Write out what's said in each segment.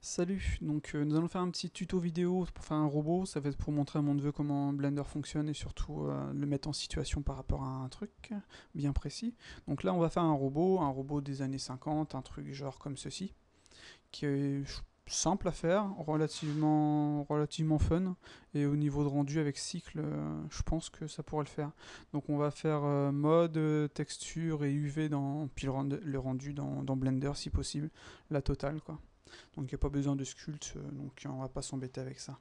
Salut, donc nous allons faire un petit tuto vidéo pour faire un robot, ça va être pour montrer à mon neveu comment Blender fonctionne et surtout le mettre en situation par rapport à un truc bien précis. Donc là on va faire un robot des années 50, un truc genre comme ceci, qui est simple à faire, relativement fun, et au niveau de rendu avec cycle, je pense que ça pourrait le faire. Donc on va faire mode, texture et UV puis le rendu dans Blender si possible, la totale quoi. Donc il n'y a pas besoin de sculpt, donc on va pas s'embêter avec ça.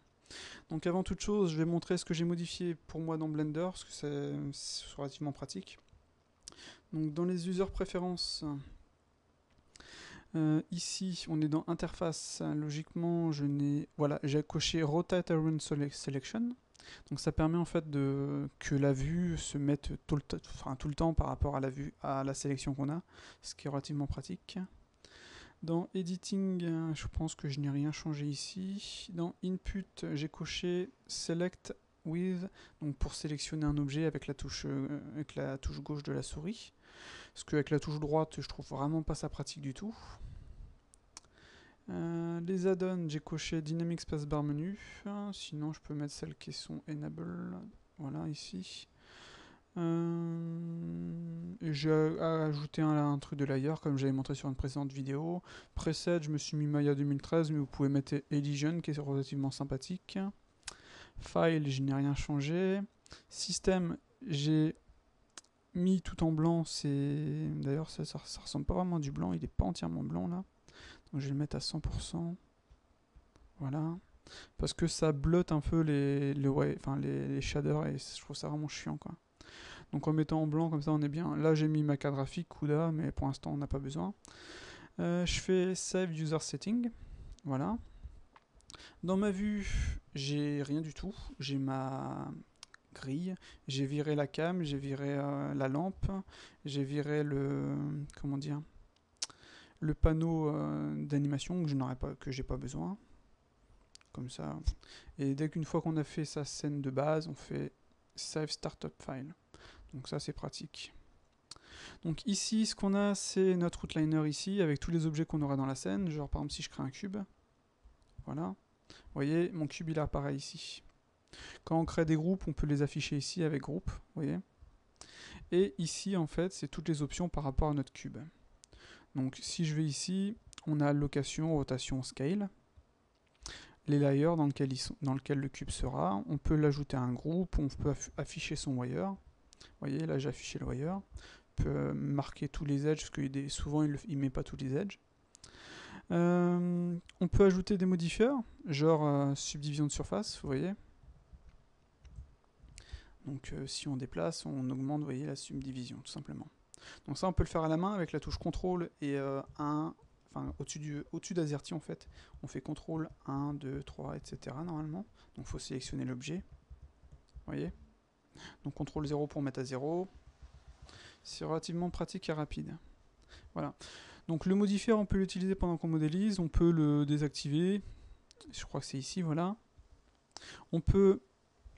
Donc avant toute chose, je vais montrer ce que j'ai modifié pour moi dans Blender, parce que c'est relativement pratique. Donc dans les user préférences, ici on est dans interface, logiquement voilà, j'ai coché Rotate Around Selection. Donc ça permet en fait que la vue se mette tout le temps par rapport à la vue, à la sélection qu'on a, ce qui est relativement pratique. Dans Editing, je pense que je n'ai rien changé ici. Dans Input, j'ai coché Select with, donc pour sélectionner un objet avec avec la touche gauche de la souris. Parce qu'avec la touche droite, je trouve vraiment pas ça pratique du tout. Les add-ons, j'ai coché Dynamic Spacebar Menu. Sinon, je peux mettre celles qui sont Enable. Voilà, ici. J'ai ajouté un truc de layer comme j'avais montré sur une précédente vidéo. Preset, je me suis mis Maya 2013, mais vous pouvez mettre Elision qui est relativement sympathique. File, je n'ai rien changé. Système, j'ai mis tout en blanc. D'ailleurs ça ressemble pas vraiment à du blanc, il n'est pas entièrement blanc là. Donc je vais le mettre à 100%. Voilà. Parce que ça blotte un peu les shaders et je trouve ça vraiment chiant quoi. Donc en mettant en blanc comme ça on est bien. Là j'ai mis ma carte graphique CUDA mais pour l'instant on n'a pas besoin. Je fais Save User Setting. Voilà. Dans ma vue j'ai rien du tout. J'ai ma grille. J'ai viré la cam, j'ai viré la lampe, j'ai viré comment dire, le panneau d'animation que j'ai pas besoin. Comme ça. Et dès qu'une fois qu'on a fait sa scène de base, on fait Save Startup File. Donc ça c'est pratique. Donc ici, ce qu'on a, c'est notre outliner ici, avec tous les objets qu'on aura dans la scène. Genre par exemple si je crée un cube, voilà. Vous voyez, mon cube il apparaît ici. Quand on crée des groupes, on peut les afficher ici avec groupe, vous voyez. Et ici, en fait, c'est toutes les options par rapport à notre cube. Donc si je vais ici, on a location, rotation, scale. Les layers dans lequel le cube sera. On peut l'ajouter à un groupe, on peut afficher son wire. Vous voyez, là j'ai affiché le wire. On peut marquer tous les edges, parce que souvent il ne met pas tous les edges. On peut ajouter des modifieurs, genre subdivision de surface, vous voyez. Donc si on déplace, on augmente, vous voyez, la subdivision, tout simplement. Donc ça, on peut le faire à la main avec la touche CTRL et au-dessus d'AZERTY, en fait. On fait CTRL 1, 2, 3, etc. normalement. Donc il faut sélectionner l'objet. Vous voyez. Donc CTRL 0 pour mettre à 0. C'est relativement pratique et rapide. Voilà. Donc le modifieur, on peut l'utiliser pendant qu'on modélise. On peut le désactiver. Je crois que c'est ici, voilà. On peut,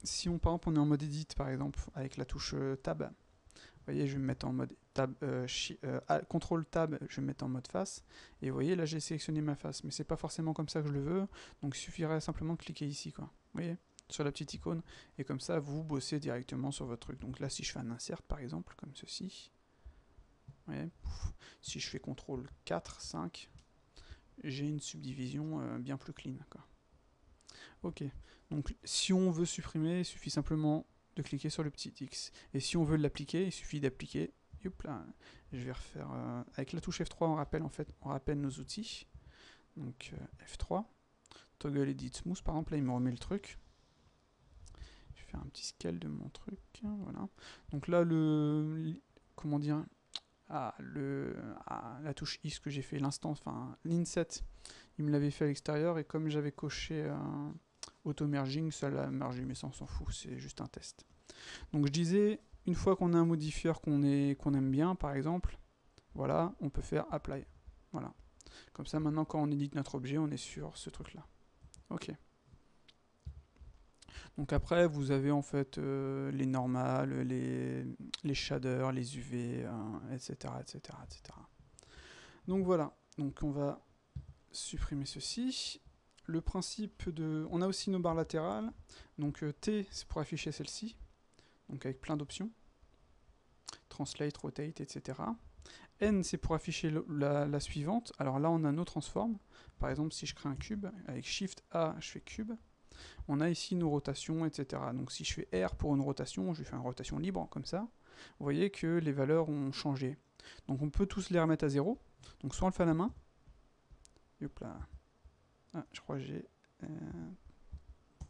si on, par exemple, on est en mode edit, par exemple, avec la touche Tab, vous voyez, je vais me mettre en mode tab, CTRL tab, je vais me mettre en mode face. Et vous voyez, là j'ai sélectionné ma face, mais c'est pas forcément comme ça que je le veux. Donc il suffirait simplement de cliquer ici, quoi. Vous voyez, sur la petite icône. Et comme ça, vous bossez directement sur votre truc. Donc là, si je fais un insert, par exemple, comme ceci. Vous voyez, si je fais CTRL 4, 5, j'ai une subdivision bien plus clean, quoi. Ok. Donc si on veut supprimer, il suffit simplement de cliquer sur le petit X. Et si on veut l'appliquer, il suffit d'appliquer. Hop là, je vais refaire avec la touche F3, on rappelle nos outils. Donc F3, toggle edit smooth, par exemple, là il me remet le truc. Je vais faire un petit scale de mon truc, voilà. Donc là comment dire, la touche X que j'ai fait l'instant, enfin l'inset, il me l'avait fait à l'extérieur et comme j'avais coché auto-merging, ça l'a mergé, mais ça on s'en fout, c'est juste un test. Donc je disais, une fois qu'on a un modifieur qu'on aime bien, par exemple, voilà, on peut faire apply. Voilà. Comme ça, maintenant, quand on édite notre objet, on est sur ce truc-là. Ok. Donc après, vous avez en fait les normales, les shaders, les UV, etc., etc., etc. Donc voilà. Donc on va supprimer ceci. Le principe de... On a aussi nos barres latérales. Donc T, c'est pour afficher celle-ci. Donc avec plein d'options. Translate, rotate, etc. N, c'est pour afficher la suivante. Alors là, on a nos transforms. Par exemple, si je crée un cube, avec Shift A, je fais cube. On a ici nos rotations, etc. Donc si je fais R pour une rotation, je vais faire une rotation libre, comme ça. Vous voyez que les valeurs ont changé. Donc on peut tous les remettre à 0. Donc soit on le fait à la main. Hop là. Ah, je crois que j'ai...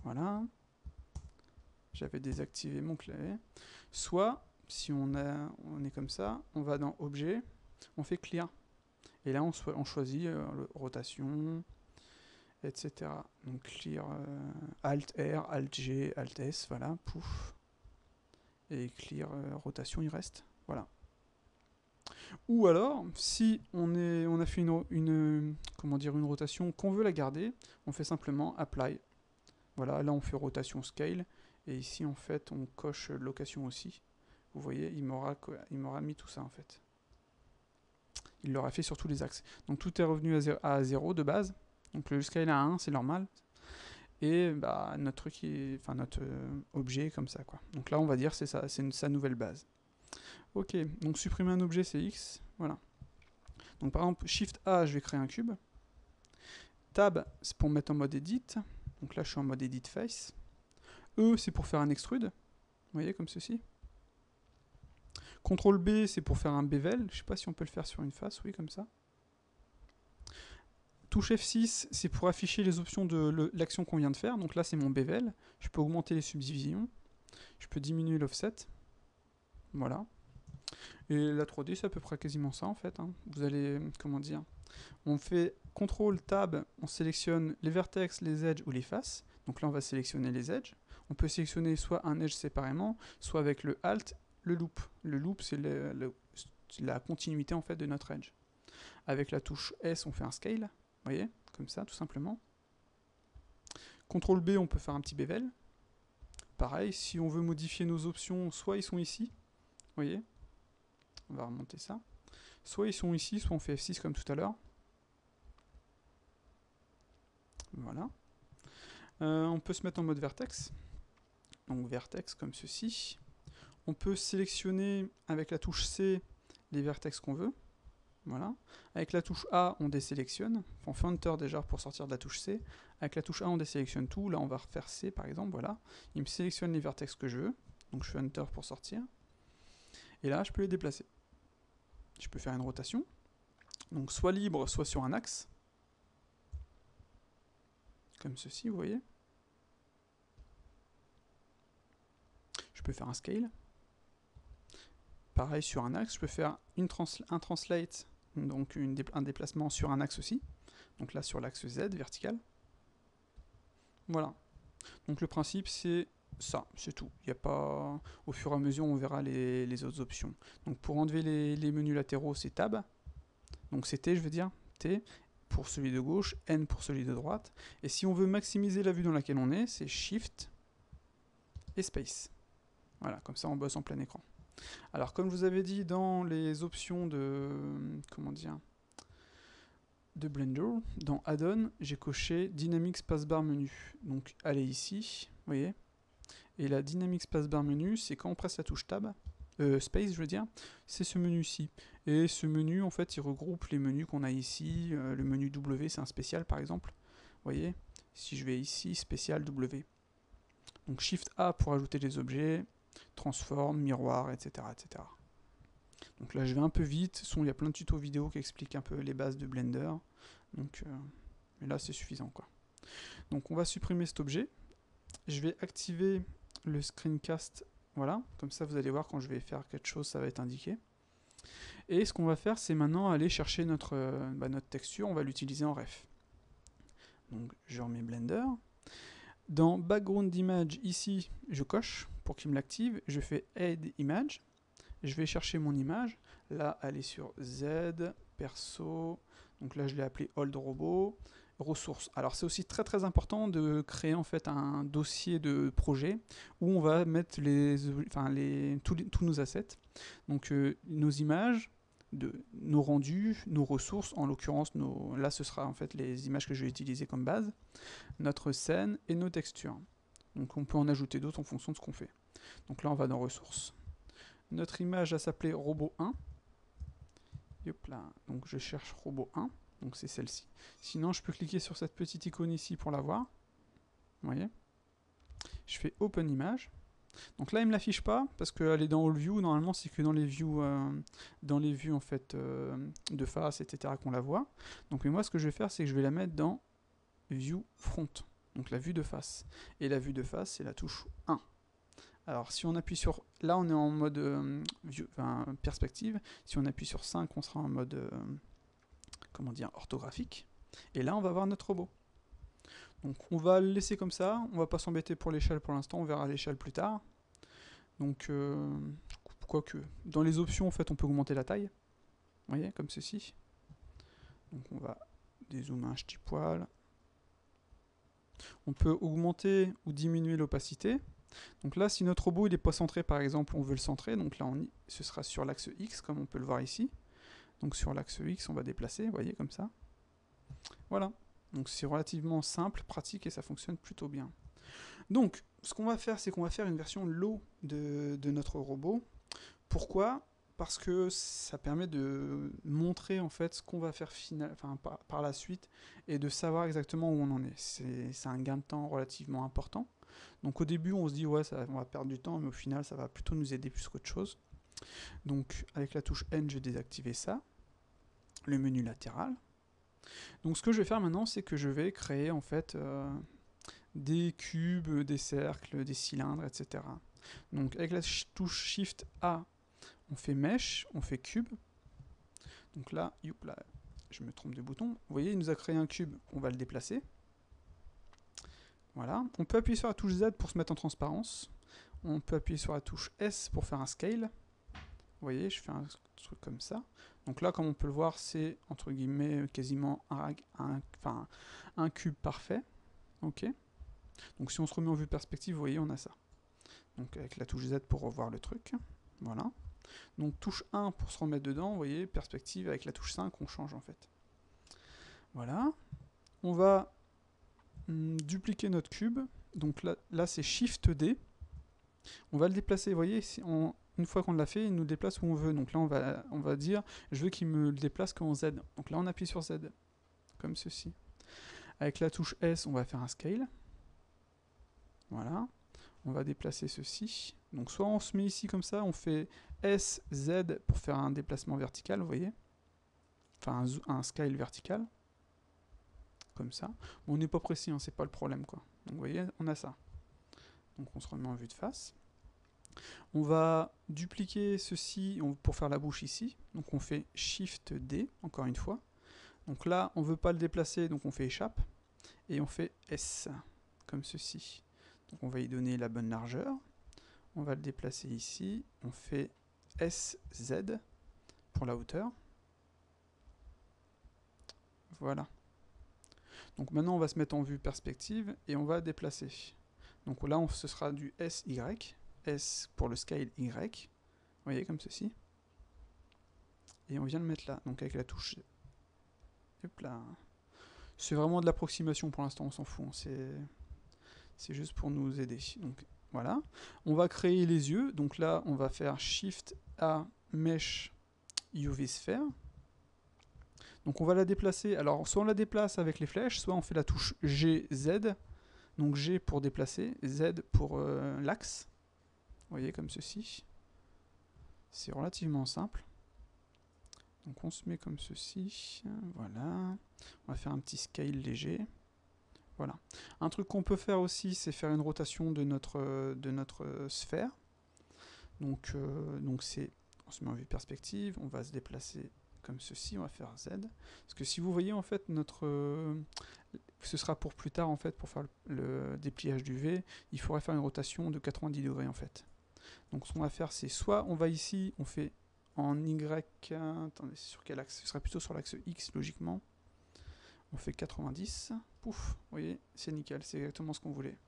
voilà. J'avais désactivé mon clavier. Soit, si on est comme ça, on va dans Objet, on fait Clear. Et là, on choisit rotation, etc. Donc Clear, Alt R, Alt G, Alt S, voilà, pouf. Et Clear rotation, il reste. Voilà. Ou alors, si on a fait comment dire, une rotation qu'on veut la garder, on fait simplement Apply. Voilà, là on fait rotation Scale. Et ici, en fait, on coche location aussi. Vous voyez, il m'aura mis tout ça, en fait. Il l'aura fait sur tous les axes. Donc tout est revenu à 0 de base. Donc le scale à 1, c'est normal. Et bah, notre truc, enfin notre objet est comme ça, quoi. Donc là, on va dire c'est ça, c'est sa nouvelle base. Ok, donc supprimer un objet, c'est X. Voilà. Donc par exemple, Shift A, je vais créer un cube. Tab, c'est pour mettre en mode Edit. Donc là, je suis en mode Edit Face. E, c'est pour faire un extrude. Vous voyez, comme ceci. CTRL B, c'est pour faire un bevel. Je ne sais pas si on peut le faire sur une face. Oui, comme ça. Touche F6, c'est pour afficher les options de l'action qu'on vient de faire. Donc là, c'est mon bevel. Je peux augmenter les subdivisions. Je peux diminuer l'offset. Voilà. Et la 3D, c'est à peu près quasiment ça, en fait. Hein. Vous allez, comment dire, on fait CTRL Tab, on sélectionne les vertex, les edges ou les faces. Donc là, on va sélectionner les edges. On peut sélectionner soit un edge séparément, soit avec le Alt, le Loop. Le Loop, c'est la continuité, en fait, de notre edge. Avec la touche S, on fait un Scale. Vous voyez, comme ça, tout simplement. CTRL B, on peut faire un petit bevel. Pareil, si on veut modifier nos options, soit ils sont ici. Vous voyez, on va remonter ça. Soit ils sont ici, soit on fait F6 comme tout à l'heure. Voilà. On peut se mettre en mode vertex. Donc vertex comme ceci. On peut sélectionner avec la touche C les vertex qu'on veut. Voilà. Avec la touche A, on désélectionne. On fait Enter déjà pour sortir de la touche C. Avec la touche A, on désélectionne tout. Là, on va refaire C par exemple. Voilà. Il me sélectionne les vertex que je veux. Donc je fais Enter pour sortir. Et là, je peux les déplacer. Je peux faire une rotation. Donc soit libre, soit sur un axe. Comme ceci, vous voyez. Je peux faire un scale. Pareil sur un axe, je peux faire un translate, donc un déplacement sur un axe aussi. Donc là sur l'axe Z, vertical. Voilà. Donc le principe c'est ça, c'est tout. Il y a pas... Au fur et à mesure on verra les autres options. Donc pour enlever les menus latéraux c'est Tab. Donc c'est T je veux dire, T pour celui de gauche, N pour celui de droite. Et si on veut maximiser la vue dans laquelle on est, c'est Shift et Space. Voilà, comme ça on bosse en plein écran. Alors comme je vous avais dit dans les options de comment dire de Blender, dans Add-on, j'ai coché Dynamic Spacebar Menu. Donc allez ici, vous voyez. Et la Dynamic Spacebar Menu, c'est quand on presse la touche Tab, Space je veux dire, c'est ce menu-ci. Et ce menu, en fait, il regroupe les menus qu'on a ici. Le menu W, c'est un spécial par exemple. Vous voyez, si je vais ici, spécial W. Donc Shift A pour ajouter des objets, transform, miroir, etc., etc. Donc là je vais un peu vite, il y a plein de tutos vidéo qui expliquent un peu les bases de Blender. Donc, mais là c'est suffisant quoi. Donc on va supprimer cet objet. Je vais activer le screencast, voilà, comme ça vous allez voir quand je vais faire quelque chose ça va être indiqué. Et ce qu'on va faire c'est maintenant aller chercher notre texture, on va l'utiliser en ref. Donc je remets Blender. Dans Background Image, ici, je coche pour qu'il me l'active. Je fais Add Image. Je vais chercher mon image. Là, elle est sur Z, Perso. Donc là, je l'ai appelé Old Robot. Ressources. Alors, c'est aussi très très important de créer en fait un dossier de projet où on va mettre tous nos assets. Donc, nos images, de nos rendus, nos ressources, en l'occurrence, là ce sera en fait les images que je vais utiliser comme base, notre scène et nos textures. Donc on peut en ajouter d'autres en fonction de ce qu'on fait. Donc là on va dans ressources. Notre image va s'appeler robot 1. Hop là. Donc je cherche robot 1, donc c'est celle-ci. Sinon je peux cliquer sur cette petite icône ici pour la voir. Vous voyez. Je fais Open Image. Donc là, il ne me l'affiche pas, parce qu'elle est dans All View. Normalement, c'est que dans les vues en fait, de face, etc., qu'on la voit. Donc moi, ce que je vais faire, c'est que je vais la mettre dans View Front. Donc la vue de face. Et la vue de face, c'est la touche 1. Alors, si on appuie sur... Là, on est en mode perspective. Si on appuie sur 5, on sera en mode... comment dire, orthographique. Et là, on va voir notre robot. Donc on va le laisser comme ça, on va pas s'embêter pour l'échelle pour l'instant, on verra l'échelle plus tard. Donc quoique, dans les options en fait on peut augmenter la taille, vous voyez, comme ceci. Donc on va dézoomer un petit poil. On peut augmenter ou diminuer l'opacité. Donc là si notre robot il n'est pas centré par exemple, on veut le centrer, donc là ce sera sur l'axe X comme on peut le voir ici. Donc sur l'axe X on va déplacer, vous voyez, comme ça. Voilà. Donc c'est relativement simple, pratique et ça fonctionne plutôt bien. Donc ce qu'on va faire, c'est qu'on va faire une version low de notre robot. Pourquoi? Parce que ça permet de montrer en fait ce qu'on va faire par la suite et de savoir exactement où on en est. C'est un gain de temps relativement important. Donc au début on se dit ouais on va perdre du temps, mais au final ça va plutôt nous aider plus qu'autre chose. Donc avec la touche N je vais désactiver ça, le menu latéral. Donc ce que je vais faire maintenant, c'est que je vais créer en fait des cubes, des cercles, des cylindres, etc. Donc avec la touche Shift A, on fait Mesh, on fait Cube. Donc là, je me trompe de bouton. Vous voyez, il nous a créé un cube, on va le déplacer. Voilà. On peut appuyer sur la touche Z pour se mettre en transparence. On peut appuyer sur la touche S pour faire un Scale. Vous voyez, je fais un truc comme ça. Donc là, comme on peut le voir, c'est entre guillemets quasiment un cube parfait. Ok. Donc si on se remet en vue perspective, vous voyez, on a ça. Donc avec la touche Z pour revoir le truc. Voilà. Donc touche 1 pour se remettre dedans, vous voyez, perspective, avec la touche 5, on change en fait. Voilà. On va dupliquer notre cube. Donc là c'est Shift D. On va le déplacer, vous voyez, une fois qu'on l'a fait, il nous déplace où on veut. Donc là on va dire, je veux qu'il me le déplace qu'en Z. Donc là on appuie sur Z, comme ceci. Avec la touche S, on va faire un Scale. Voilà. On va déplacer ceci. Donc soit on se met ici comme ça, on fait S, Z pour faire un déplacement vertical, vous voyez. Enfin un scale vertical. Comme ça. Bon, on n'est pas précis, hein, c'est pas le problème quoi. Donc vous voyez, on a ça. Donc on se remet en vue de face. On va dupliquer ceci pour faire la bouche ici. Donc on fait Shift D, encore une fois. Donc là, on ne veut pas le déplacer, donc on fait échappe. Et on fait S, comme ceci. Donc on va y donner la bonne largeur. On va le déplacer ici. On fait SZ pour la hauteur. Voilà. Donc maintenant on va se mettre en vue perspective et on va déplacer. Donc là ce sera du SY. S pour le scale Y. Vous voyez, comme ceci. Et on vient le mettre là. Donc avec la touche. Hop là. C'est vraiment de l'approximation pour l'instant, on s'en fout. C'est juste pour nous aider. Donc voilà. On va créer les yeux. Donc là, on va faire Shift A Mesh UV Sphere. Donc on va la déplacer. Alors soit on la déplace avec les flèches, soit on fait la touche GZ. Donc G pour déplacer, Z pour l'axe. Vous voyez, comme ceci. C'est relativement simple. Donc on se met comme ceci. Voilà. On va faire un petit scale léger. Voilà. Un truc qu'on peut faire aussi, c'est faire une rotation de notre sphère. Donc on se met en vue perspective, on va se déplacer comme ceci, on va faire Z. Parce que si vous voyez, en fait, ce sera pour plus tard, en fait, pour faire le dépliage du V, il faudrait faire une rotation de 90 degrés, en fait. Donc ce qu'on va faire, c'est soit on va ici, on fait en Y, attendez, sur quel axe? Ce sera plutôt sur l'axe X, logiquement. On fait 90, pouf, vous voyez, c'est nickel, c'est exactement ce qu'on voulait.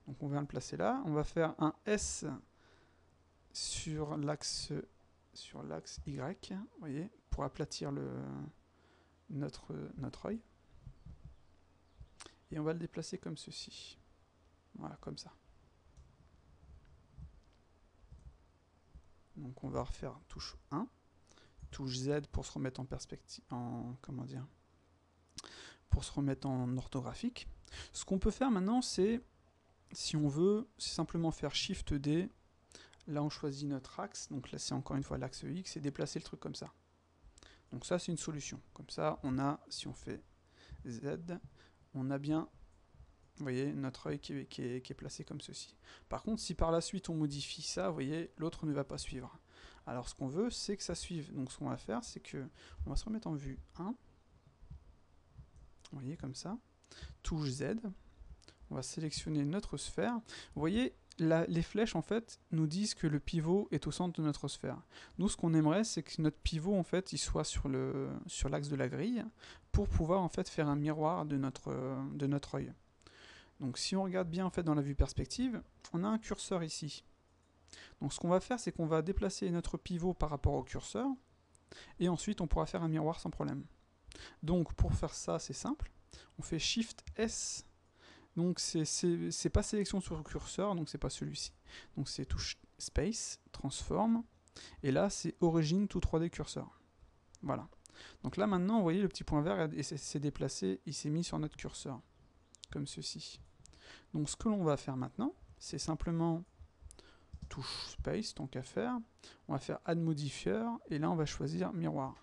Donc on vient le placer là, on va faire un S sur l'axe sur l'axe Y, vous voyez, pour aplatir notre œil. Et on va le déplacer comme ceci. Voilà, comme ça. Donc on va refaire touche 1, touche Z pour se remettre en perspective, comment dire, pour se remettre en orthographique. Ce qu'on peut faire maintenant, c'est, si on veut, c'est simplement faire Shift D. Là, on choisit notre axe. Donc là, c'est encore une fois l'axe X et déplacer le truc comme ça. Donc ça, c'est une solution. Comme ça, on a, si on fait Z, on a bien, vous voyez, notre œil qui est placé comme ceci. Par contre, si par la suite on modifie ça, vous voyez, l'autre ne va pas suivre. Alors ce qu'on veut, c'est que ça suive. Donc ce qu'on va faire, c'est que on va se remettre en vue 1. Vous voyez, comme ça. Touche Z. On va sélectionner notre sphère. Vous voyez, les flèches, en fait, nous disent que le pivot est au centre de notre sphère. Nous, ce qu'on aimerait, c'est que notre pivot, en fait, il soit sur l'axe de la grille pour pouvoir, en fait, faire un miroir de notre œil. Donc, si on regarde bien, en fait, dans la vue perspective, on a un curseur ici. Donc, ce qu'on va faire, c'est qu'on va déplacer notre pivot par rapport au curseur et ensuite, on pourra faire un miroir sans problème. Donc, pour faire ça, c'est simple. On fait Shift S. Donc c'est pas sélection sur le curseur, donc c'est pas celui-ci. Donc c'est touche Space, Transform, et là c'est Origine tout 3D curseur. Voilà. Donc là maintenant, vous voyez le petit point vert s'est déplacé, il s'est mis sur notre curseur, comme ceci. Donc ce que l'on va faire maintenant, c'est simplement touche Space, tant qu'à faire. On va faire Add Modifier, et là on va choisir Miroir.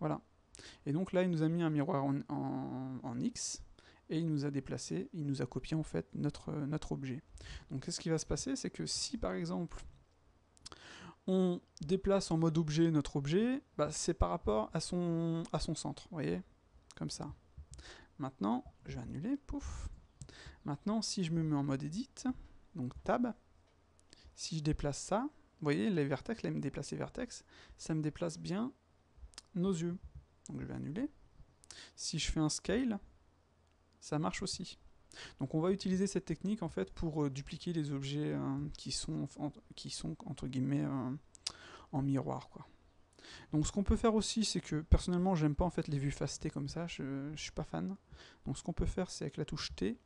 Voilà. Et donc là il nous a mis un miroir en X, et il nous a déplacé, il nous a copié en fait notre objet. Donc ce qui va se passer, c'est que si par exemple on déplace en mode objet notre objet, bah, c'est par rapport à son centre, vous voyez, comme ça. Maintenant, je vais annuler, pouf. Maintenant, si je me mets en mode edit, donc tab, si je déplace ça, vous voyez, les vertex, là il me déplace les vertex, ça me déplace bien nos yeux. Donc je vais annuler. Si je fais un scale, ça marche aussi. Donc on va utiliser cette technique en fait pour dupliquer les objets qui sont entre guillemets en miroir, quoi. Donc ce qu'on peut faire aussi, c'est que personnellement j'aime pas en fait les vues facetées comme ça, je suis pas fan. Donc ce qu'on peut faire, c'est avec la touche T,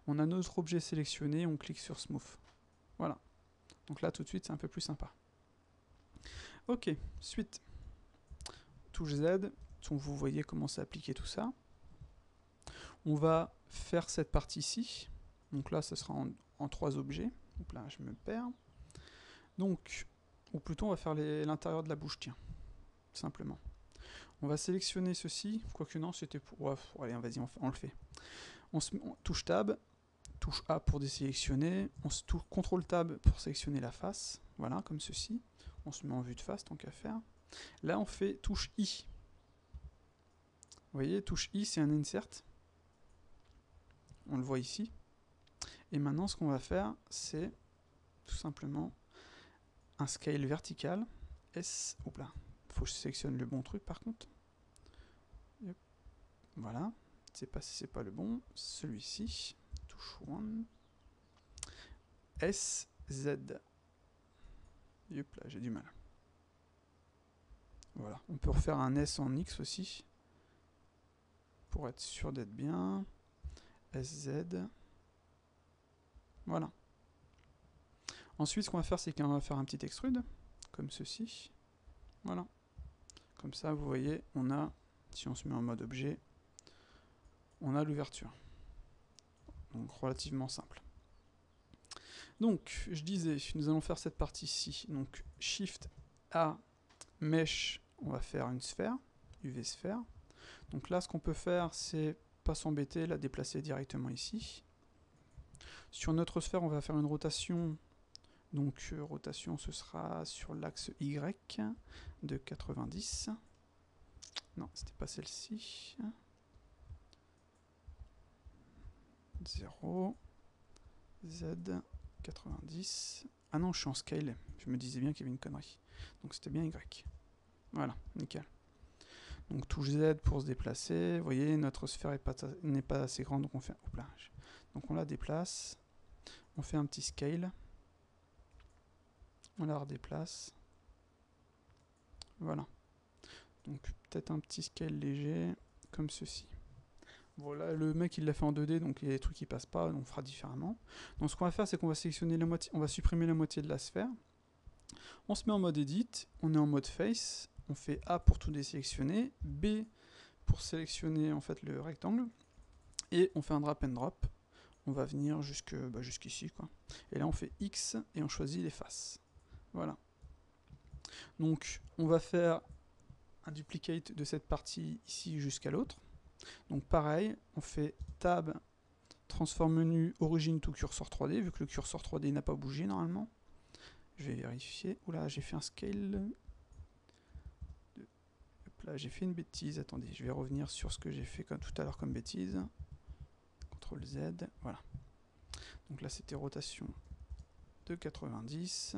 on a notre objet sélectionné, on clique sur Smooth. Voilà. Donc là tout de suite c'est un peu plus sympa. Ok, suite. Touche Z, donc vous voyez comment c'est appliqué tout ça. On va faire cette partie-ci. Donc là, ça sera en 3 objets. Donc là, je me perds. Donc, ou plutôt, on va faire l'intérieur de la bouche, tiens. Simplement. On va sélectionner ceci. Quoique non, c'était pour... Ouais, allez, vas-y, on le fait. On touche Tab, touche A pour désélectionner. On se touche CTRL Tab pour sélectionner la face. Voilà, comme ceci. On se met en vue de face, tant qu'à faire. Là, on fait touche I. Vous voyez, touche I, c'est un insert. On le voit ici. Et maintenant, ce qu'on va faire, c'est tout simplement un scale vertical. S. Oups là. Faut que je sélectionne le bon truc par contre. Yep. Voilà. C'est pas le bon. Celui-ci. Touche 1. S. Z. Yep, là, j'ai du mal. Voilà. On peut refaire un S en X aussi. Pour être sûr d'être bien. SZ. Voilà. Ensuite, ce qu'on va faire, c'est qu'on va faire un petit extrude, comme ceci. Voilà. Comme ça, vous voyez, on a, si on se met en mode objet, on a l'ouverture. Donc, relativement simple. Donc, je disais, nous allons faire cette partie-ci. Donc, Shift A, Mesh, on va faire une sphère, UV sphère. Donc là, ce qu'on peut faire, c'est pas s'embêter, la déplacer directement ici. Sur notre sphère, on va faire une rotation. Donc rotation, ce sera sur l'axe Y de 90. Non, c'était pas celle-ci. 0. Z 90. Ah non, je suis en scale. Je me disais bien qu'il y avait une connerie. Donc c'était bien Y. Voilà, nickel. Donc touche Z pour se déplacer. Vous voyez, notre sphère n'est pas assez grande, donc on fait... Hop là. Donc on la déplace. On fait un petit scale. On la redéplace. Voilà. Donc peut-être un petit scale léger, comme ceci. Voilà, le mec il l'a fait en 2D, donc il y a des trucs qui passent pas, donc on fera différemment. Donc ce qu'on va faire, c'est qu'on va sélectionner la moitié, on va supprimer la moitié de la sphère. On se met en mode edit, on est en mode face, on fait A pour tout désélectionner, B pour sélectionner en fait le rectangle, et on fait un drag and drop. On va venir jusqu'ici, quoi. Et là on fait X et on choisit les faces. Voilà. Donc on va faire un duplicate de cette partie ici jusqu'à l'autre. Donc pareil, on fait Tab, Transform menu, Origin to Cursor 3D, vu que le curseur 3D n'a pas bougé normalement. Je vais vérifier. Oula, j'ai fait un scale. Hop là, j'ai fait une bêtise. Attendez, je vais revenir sur ce que j'ai fait comme tout à l'heure comme bêtise. CTRL Z, voilà. Donc là, c'était rotation de 90.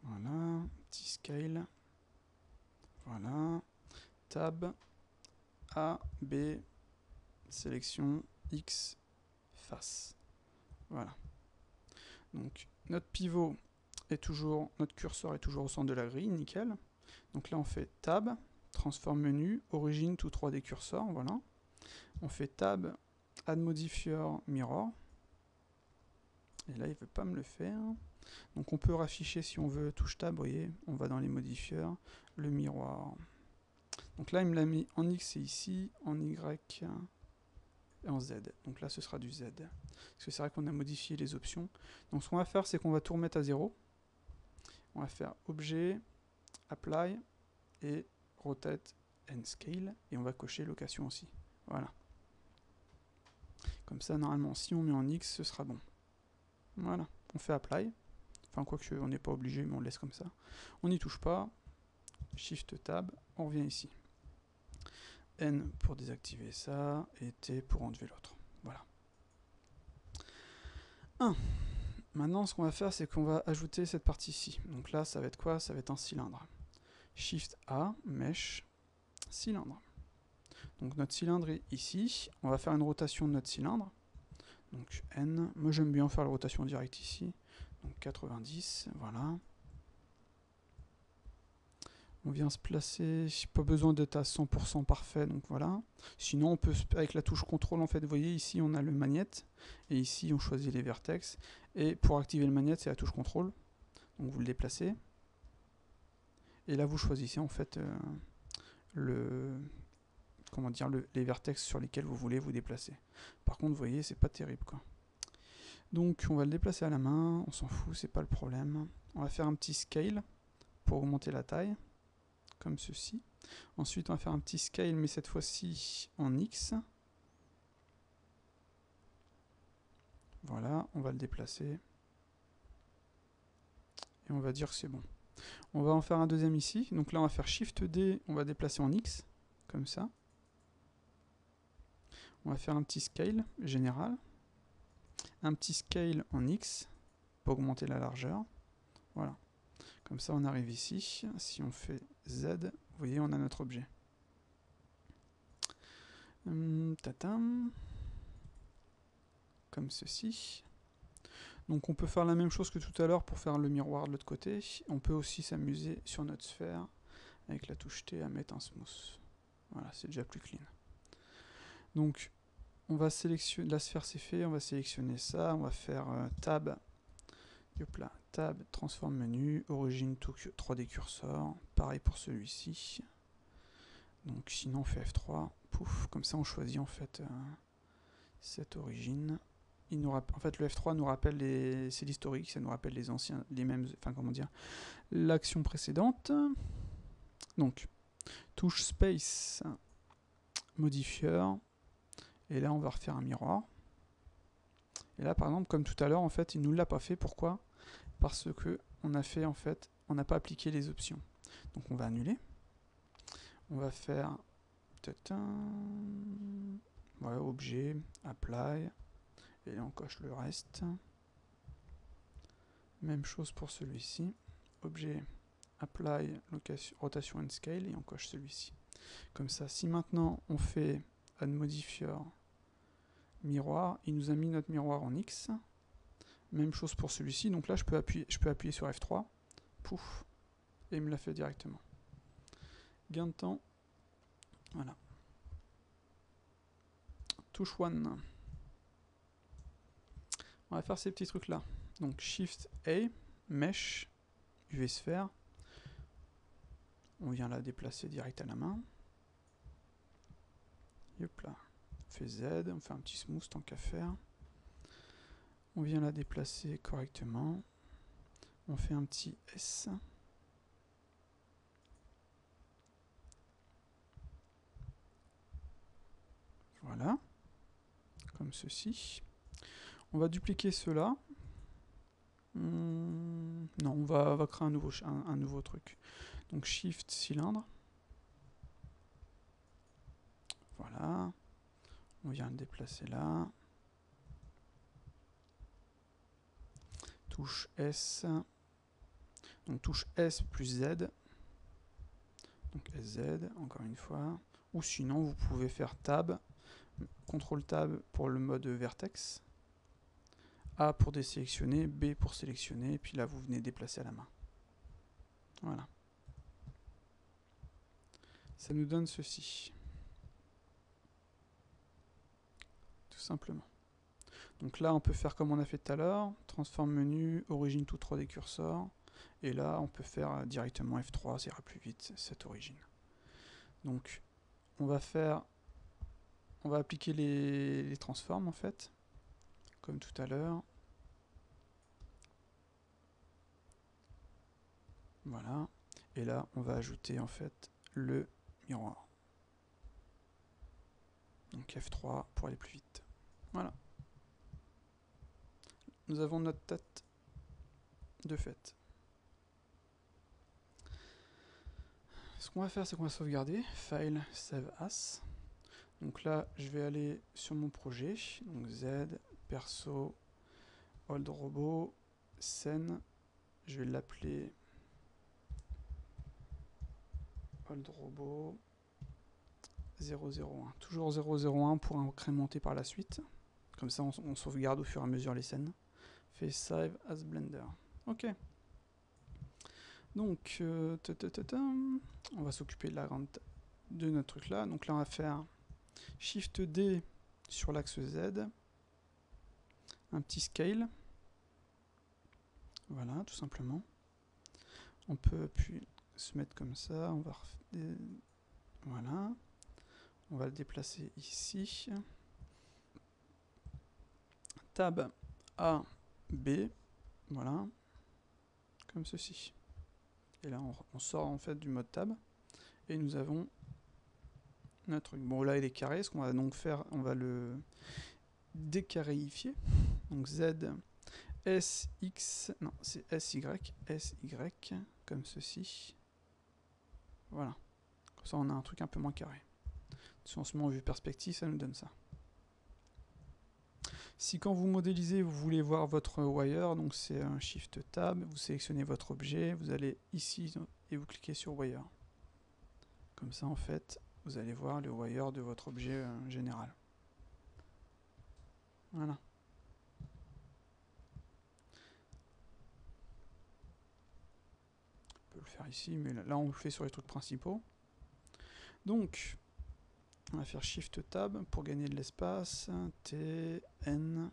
Voilà, petit scale. Voilà. Tab, A, B, sélection, X, face. Voilà. Donc notre pivot est toujours, notre curseur est toujours au centre de la grille, nickel. Donc là on fait Tab, Transform menu, Origin to 3D cursor, voilà. On fait Tab, Add Modifier Mirror. Et là il ne veut pas me le faire. Donc on peut rafficher si on veut, touche Tab, vous voyez, on va dans les modifieurs, le miroir. Donc là il me l'a mis en X et ici, en Y et en Z. Donc là ce sera du Z. Parce que c'est vrai qu'on a modifié les options. Donc ce qu'on va faire, c'est qu'on va tout remettre à 0. On va faire Objet, Apply et Rotate and Scale. Et on va cocher Location aussi. Voilà. Comme ça, normalement, si on met en X, ce sera bon. Voilà. On fait Apply. Enfin, quoique, on n'est pas obligé, mais on laisse comme ça. On n'y touche pas. Shift Tab. On revient ici. N pour désactiver ça. Et T pour enlever l'autre. Voilà. 1. Maintenant, ce qu'on va faire, c'est qu'on va ajouter cette partie-ci. Donc là, ça va être quoi? Ça va être un cylindre. Shift A, Mesh, cylindre. Donc notre cylindre est ici. On va faire une rotation de notre cylindre. Donc N. Moi, j'aime bien faire la rotation directe ici. Donc 90, voilà. On vient se placer. Pas besoin d'être à 100% parfait, donc voilà. Sinon, on peut, avec la touche CTRL, en fait, vous voyez, ici, on a le magnète. Et ici, on choisit les vertex. Et pour activer le magnète, c'est la touche CTRL. Donc vous le déplacez. Et là, vous choisissez, en fait, les vertex sur lesquels vous voulez vous déplacer. Par contre, vous voyez, c'est pas terrible, quoi. Donc, on va le déplacer à la main. On s'en fout, c'est pas le problème. On va faire un petit scale pour augmenter la taille. Comme ceci. Ensuite, on va faire un petit scale, mais cette fois-ci en X. Voilà, on va le déplacer. Et on va dire que c'est bon. On va en faire un deuxième ici. Donc là, on va faire Shift D, on va déplacer en X. Comme ça. On va faire un petit scale général. Un petit scale en X pour augmenter la largeur. Voilà. Comme ça, on arrive ici. Si on fait Z, vous voyez, on a notre objet. Comme ceci. Donc on peut faire la même chose que tout à l'heure pour faire le miroir de l'autre côté. On peut aussi s'amuser sur notre sphère avec la touche T à mettre un smooth. Voilà, c'est déjà plus clean. Donc on va sélectionner, la sphère c'est fait, on va sélectionner ça, on va faire Tab, hop là, Tab, Transform menu, Origin to 3D cursor, pareil pour celui-ci. Donc sinon on fait F3, pouf, comme ça on choisit en fait cette origine. En fait, le F3 nous rappelle c'est l'historique, ça nous rappelle les anciens, les mêmes, enfin comment dire, l'action précédente. Donc, touche Space, modifieur, et là on va refaire un miroir. Et là, par exemple, comme tout à l'heure, en fait, il nous l'a pas fait. Pourquoi? Parce que on a fait, en fait, on n'a pas appliqué les options. Donc, on va annuler. On va faire voilà, objet, apply. Et là, on coche le reste. Même chose pour celui-ci. Objet, apply, location, rotation and scale. Et on coche celui-ci. Comme ça, si maintenant on fait add modifier miroir, il nous a mis notre miroir en X. Même chose pour celui-ci. Donc là, je peux appuyer sur F3. Pouf. Et il me l'a fait directement. Gain de temps. Voilà. Touche One. On va faire ces petits trucs là. Donc Shift A, Mesh, UV Sphère. On vient la déplacer direct à la main. Hop là. On fait Z, on fait un petit smooth tant qu'à faire. On vient la déplacer correctement. On fait un petit S. Voilà. Comme ceci. On va dupliquer cela. Non, on va créer un nouveau truc. Donc Shift cylindre. Voilà. On vient le déplacer là. Touche S. Donc touche S plus Z. Donc SZ, encore une fois. Ou sinon, vous pouvez faire Tab. CTRL Tab pour le mode vertex. A pour désélectionner, B pour sélectionner. Et puis là, vous venez déplacer à la main. Voilà. Ça nous donne ceci. Tout simplement. Donc là, on peut faire comme on a fait tout à l'heure. Transform menu, origine tout 3D cursor. Et là, on peut faire directement F3, ça ira plus vite, cette origine. Donc, on va appliquer les transforms en fait, comme tout à l'heure. Voilà. Et là, on va ajouter en fait le miroir. Donc F3 pour aller plus vite. Voilà. Nous avons notre tête de fait. Ce qu'on va faire, c'est qu'on va sauvegarder. File, Save As. Donc là, je vais aller sur mon projet. Donc Z, perso, old robot, scène. Je vais l'appeler old robot 001. Toujours 001 pour incrémenter par la suite. Comme ça, on sauvegarde au fur et à mesure les scènes. Fait Save as Blender. Ok. Donc, on va s'occuper de notre truc là. Donc là, on va faire Shift D sur l'axe Z. Un petit scale. Voilà, tout simplement. On peut puis se mettre comme ça. On va voilà. On va le déplacer ici. Tab A, B. Voilà. Comme ceci. Et là, on sort en fait du mode tab. Et nous avons notre truc. Bon, là, il est carré. Ce qu'on va donc faire, on va le décarréifier. Donc Z, S, X. Non, c'est SY. SY. Comme ceci. Voilà. Comme ça, on a un truc un peu moins carré. Si on se met en vue perspective, ça nous donne ça. Si quand vous modélisez, vous voulez voir votre wire, donc c'est un Shift Tab, vous sélectionnez votre objet, vous allez ici et vous cliquez sur Wire. Comme ça, en fait, vous allez voir le wire de votre objet général. Voilà. On peut le faire ici, mais là, on le fait sur les trucs principaux. Donc, on va faire Shift Tab pour gagner de l'espace. T, N.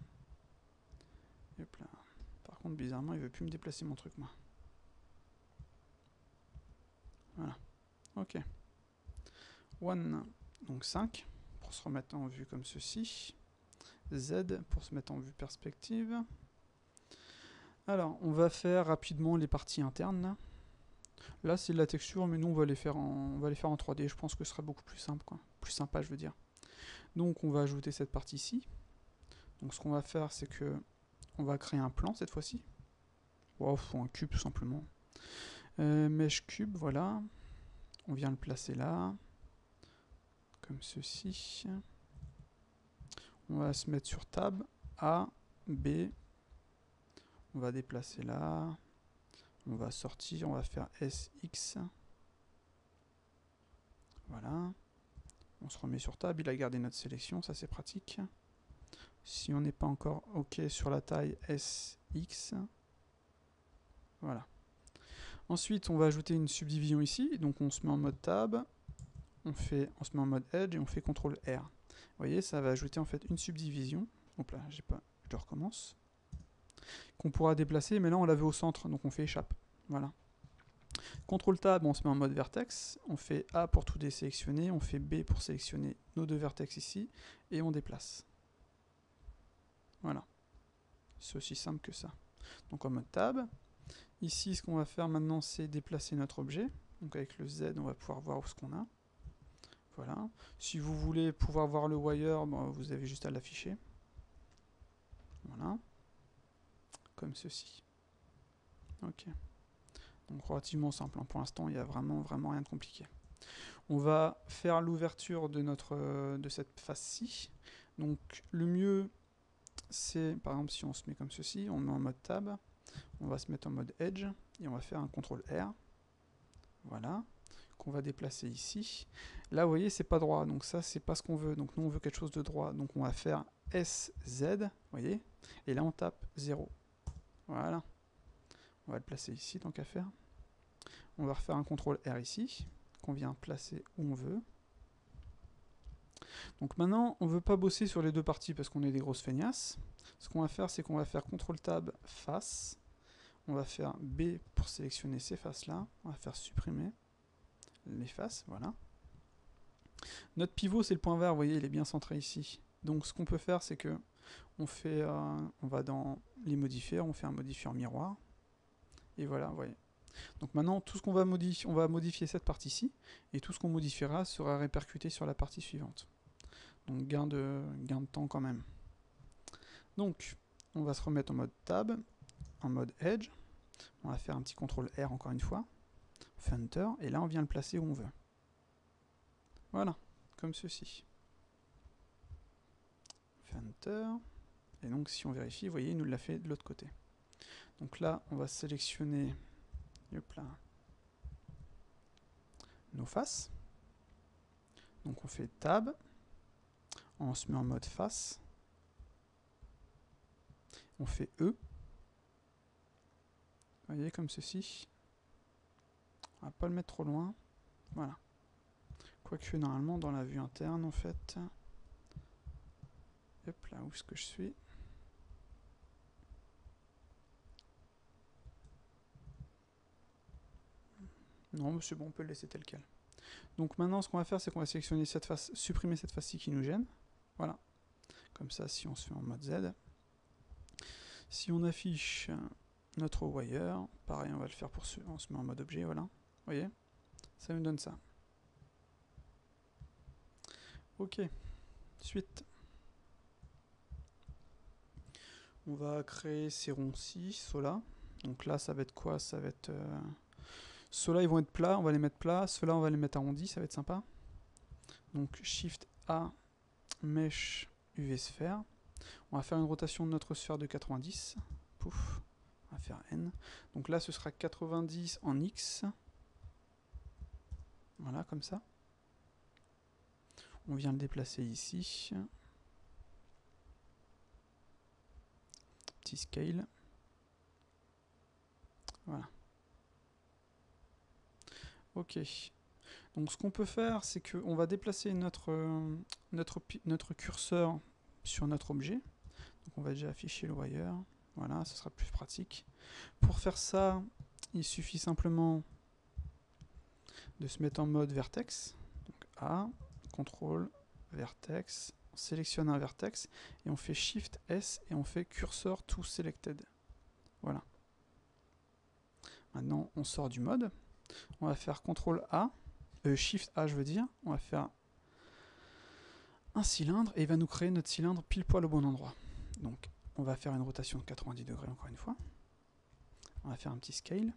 Et hop là. Par contre, bizarrement, il ne veut plus me déplacer mon truc, moi. Voilà. Ok. 1, donc 5, pour se remettre en vue comme ceci. Z, pour se mettre en vue perspective. Alors, on va faire rapidement les parties internes. Là, c'est de la texture, mais nous, on va les faire en 3D. Je pense que ce sera beaucoup plus simple, quoi. Plus sympa, je veux dire. Donc, on va ajouter cette partie-ci. Donc, ce qu'on va faire, c'est que on va créer un plan, cette fois-ci. Wow, faut un cube, tout simplement. Mesh cube, voilà. On vient le placer là. Comme ceci. On va se mettre sur Tab, A, B. On va déplacer là. On va sortir, on va faire SX. Voilà. On se remet sur Tab, il a gardé notre sélection, ça c'est pratique. Si on n'est pas encore OK sur la taille SX, voilà. Ensuite, on va ajouter une subdivision ici. Donc on se met en mode tab, on se met en mode edge et on fait CTRL R. Vous voyez, ça va ajouter en fait une subdivision. Hop là, j'ai pas, je recommence. Qu'on pourra déplacer, mais là on la veut au centre, donc on fait échappe. Voilà. CTRL tab, on se met en mode vertex, on fait A pour tout désélectionner, on fait B pour sélectionner nos deux vertex ici, et on déplace. Voilà. C'est aussi simple que ça. Donc en mode tab. Ici, ce qu'on va faire maintenant, c'est déplacer notre objet. Donc avec le Z, on va pouvoir voir où ce qu'on a. Voilà. Si vous voulez pouvoir voir le wire, bon, vous avez juste à l'afficher. Voilà. Comme ceci. Ok. Donc relativement simple. Pour l'instant, il n'y a vraiment rien de compliqué. On va faire l'ouverture de cette face-ci. Donc le mieux, c'est, par exemple, si on se met comme ceci, on met en mode tab, on va se mettre en mode edge, et on va faire un CTRL R. Voilà. Qu'on va déplacer ici. Là, vous voyez, c'est pas droit, donc ça, c'est pas ce qu'on veut. Donc nous, on veut quelque chose de droit. Donc on va faire SZ, vous voyez, et là, on tape 0. Voilà. On va le placer ici, tant qu'à faire. On va refaire un CTRL R ici, qu'on vient placer où on veut. Donc maintenant, on ne veut pas bosser sur les deux parties parce qu'on est des grosses feignasses. Ce qu'on va faire, c'est qu'on va faire CTRL Tab face. On va faire B pour sélectionner ces faces-là. On va faire supprimer les faces, voilà. Notre pivot, c'est le point vert, vous voyez, il est bien centré ici. Donc ce qu'on peut faire, c'est que on va dans les modifiers, on fait un modifieur miroir. Et voilà, vous voyez. Donc maintenant, tout ce qu'on va modifier, on va modifier cette partie-ci, et tout ce qu'on modifiera sera répercuté sur la partie suivante. Donc gain de temps quand même. Donc, on va se remettre en mode tab, en mode edge. On va faire un petit CTRL R encore une fois. On fait Enter, et là on vient le placer où on veut. Voilà, comme ceci. On fait Enter, et donc si on vérifie, vous voyez, il nous l'a fait de l'autre côté. Donc là, on va sélectionner hop là, nos faces. Donc on fait Tab, on se met en mode face, on fait E, vous voyez, comme ceci. On va pas le mettre trop loin, voilà. Quoique normalement dans la vue interne en fait, hop là, où est-ce que je suis? Non, mais c'est bon, on peut le laisser tel quel. Donc maintenant, ce qu'on va faire, c'est qu'on va sélectionner cette face, supprimer cette face-ci qui nous gêne. Voilà. Comme ça, si on se fait en mode Z. Si on affiche notre wire, pareil, on va le faire pour on se met en mode objet, voilà. Vous voyez? Ça nous donne ça. Ok. Suite. On va créer ces ronds-ci, ceux-là. Donc là, ça va être quoi? Ça va être... ceux-là, ils vont être plats, on va les mettre plats. Ceux-là, on va les mettre arrondis, ça va être sympa. Donc Shift A, Mesh, UV Sphère. On va faire une rotation de notre sphère de 90. Pouf. On va faire N. Donc là, ce sera 90 en X. Voilà, comme ça. On vient le déplacer ici. Petit scale. Voilà. Ok. Donc ce qu'on peut faire, c'est qu'on va déplacer notre curseur sur notre objet. Donc on va déjà afficher le wire. Voilà, ce sera plus pratique. Pour faire ça, il suffit simplement de se mettre en mode vertex. Donc A, CTRL, vertex, on sélectionne un vertex et on fait Shift S et on fait Cursor to Selected. Voilà. Maintenant, on sort du mode. On va faire CTRL A, Shift A, je veux dire. On va faire un cylindre et il va nous créer notre cylindre pile poil au bon endroit. Donc, on va faire une rotation de 90 degrés encore une fois. On va faire un petit scale.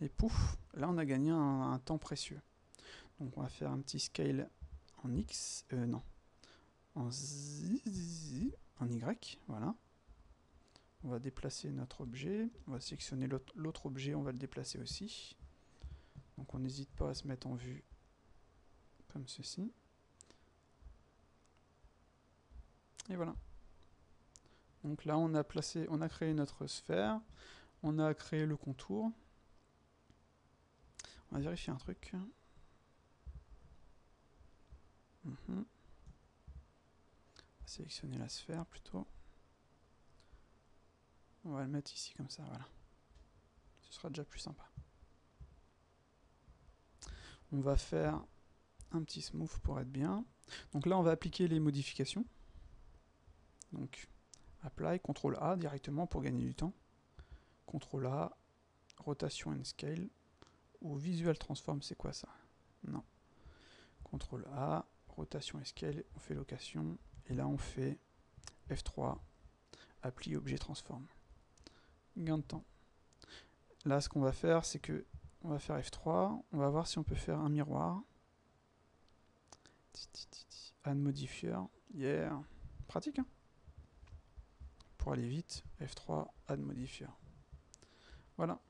Et pouf, là on a gagné un temps précieux. Donc on va faire un petit scale en X, non, en Z, en Y, voilà. On va déplacer notre objet, on va sélectionner l'autre objet, on va le déplacer aussi. Donc on n'hésite pas à se mettre en vue comme ceci. Et voilà. Donc là, on a créé notre sphère, on a créé le contour. On va vérifier un truc. On va sélectionner la sphère plutôt. On va le mettre ici comme ça, voilà. Ce sera déjà plus sympa. On va faire un petit smooth pour être bien. Donc là, on va appliquer les modifications. Donc, Apply, CTRL A directement pour gagner du temps. CTRL A, Rotation and Scale. Ou Visual Transform, c'est quoi ça? Non. CTRL A, Rotation et Scale, on fait location. Et là, on fait F3, Apply Objet Transform. Gain de temps. Là, ce qu'on va faire, c'est que on va faire F3. On va voir si on peut faire un miroir. Add modifier. Yeah. Pratique, hein? Pour aller vite, F3, Add modifier. Voilà.